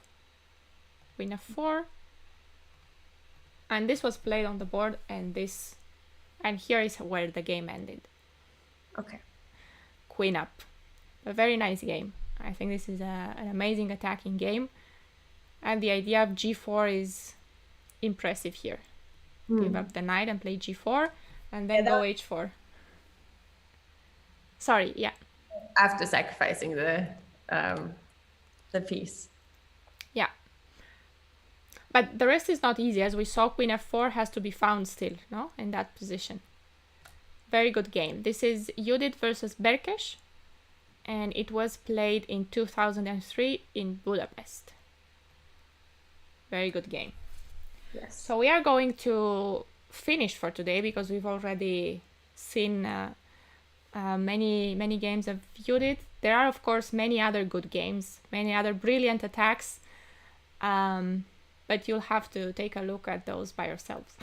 Queen f4. And this was played on the board, and this... And here is where the game ended. Okay. Queen up. A very nice game. I think this is an amazing attacking game. And the idea of g4 is impressive here. Give up the knight and play g4, and then go h4. Sorry, yeah. After sacrificing the piece. Yeah. But the rest is not easy. As we saw, queen f4 has to be found still, no? In that position. Very good game. This is Judith versus Berkes, and it was played in 2003 in Budapest. Very good game. Yes. So we are going to finish for today because we've already seen many games of Judith. There are, of course, many other good games, many other brilliant attacks, but you'll have to take a look at those by yourselves.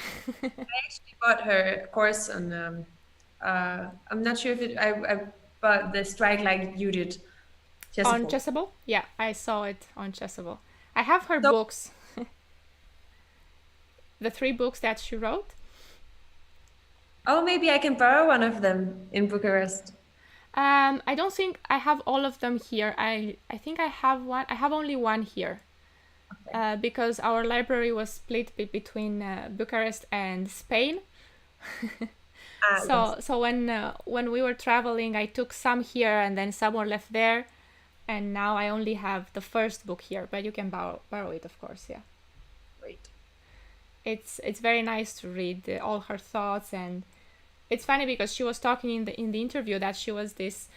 I actually bought her course on, I'm not sure if I bought the Strike Like Judith. On Chessable? Yeah, I saw it on Chessable. I have her books. The 3 books that she wrote. Oh, maybe I can borrow one of them in Bucharest. I don't think I have all of them here. I think I have one. I have only one here. Okay. Because our library was split between Bucharest and Spain. So when we were traveling, I took some here and then some were left there. And now I only have the first book here, but you can borrow it, of course, yeah. Great. It's very nice to read all her thoughts, and it's funny because she was talking in the interview that she was this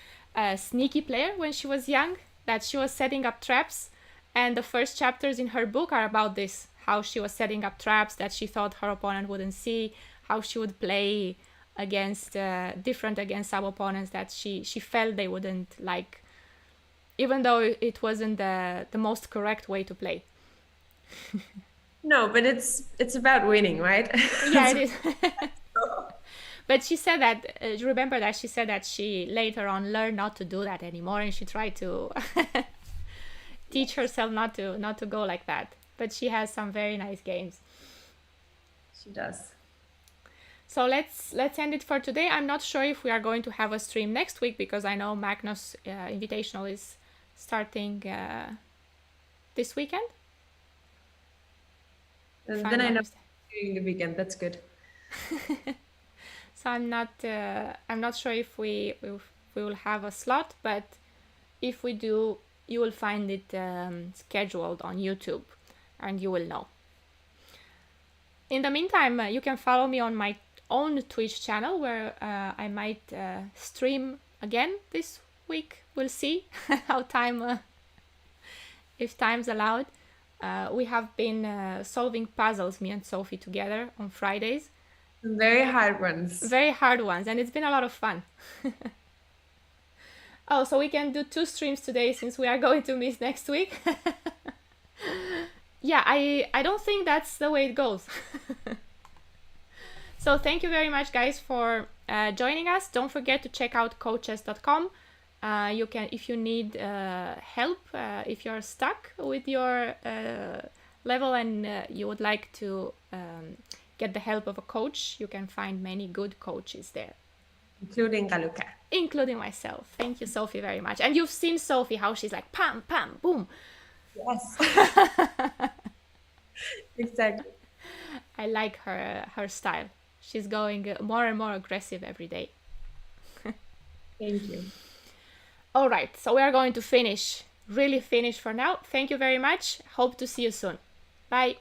sneaky player when she was young, that she was setting up traps, and the first chapters in her book are about this, how she was setting up traps that she thought her opponent wouldn't see, how she would play against different against some opponents that she felt they wouldn't like, even though it wasn't the most correct way to play. No, but it's about winning, right? Yeah, it is. But she said that, remember that she said that she later on learned not to do that anymore, and she tried to teach herself not to go like that. But she has some very nice games. She does. So let's end it for today. I'm not sure if we are going to have a stream next week because I know Magnus Invitational is starting this weekend. And then I know during the weekend. That's good. So I'm not sure if we will have a slot, but if we do, you will find it scheduled on YouTube, and you will know. In the meantime, you can follow me on my own Twitch channel where I might stream again this week. We'll see how if time's allowed. We have been solving puzzles, me and Sophie, together on Fridays. Very hard ones. Very hard ones, and it's been a lot of fun. Oh, so we can do 2 streams today since we are going to miss next week. Yeah, I don't think that's the way it goes. So thank you very much, guys, for joining us. Don't forget to check out coaches.com. You can, if you need help, if you're stuck with your level and you would like to get the help of a coach, you can find many good coaches there. Including Raluca. Including myself. Thank you, Sophie, very much. And you've seen Sophie, how she's like, pam, pam, boom. Yes. Exactly. I like her style. She's going more and more aggressive every day. Thank you. All right, so we are going to really finish for now. Thank you very much. Hope to see you soon. Bye.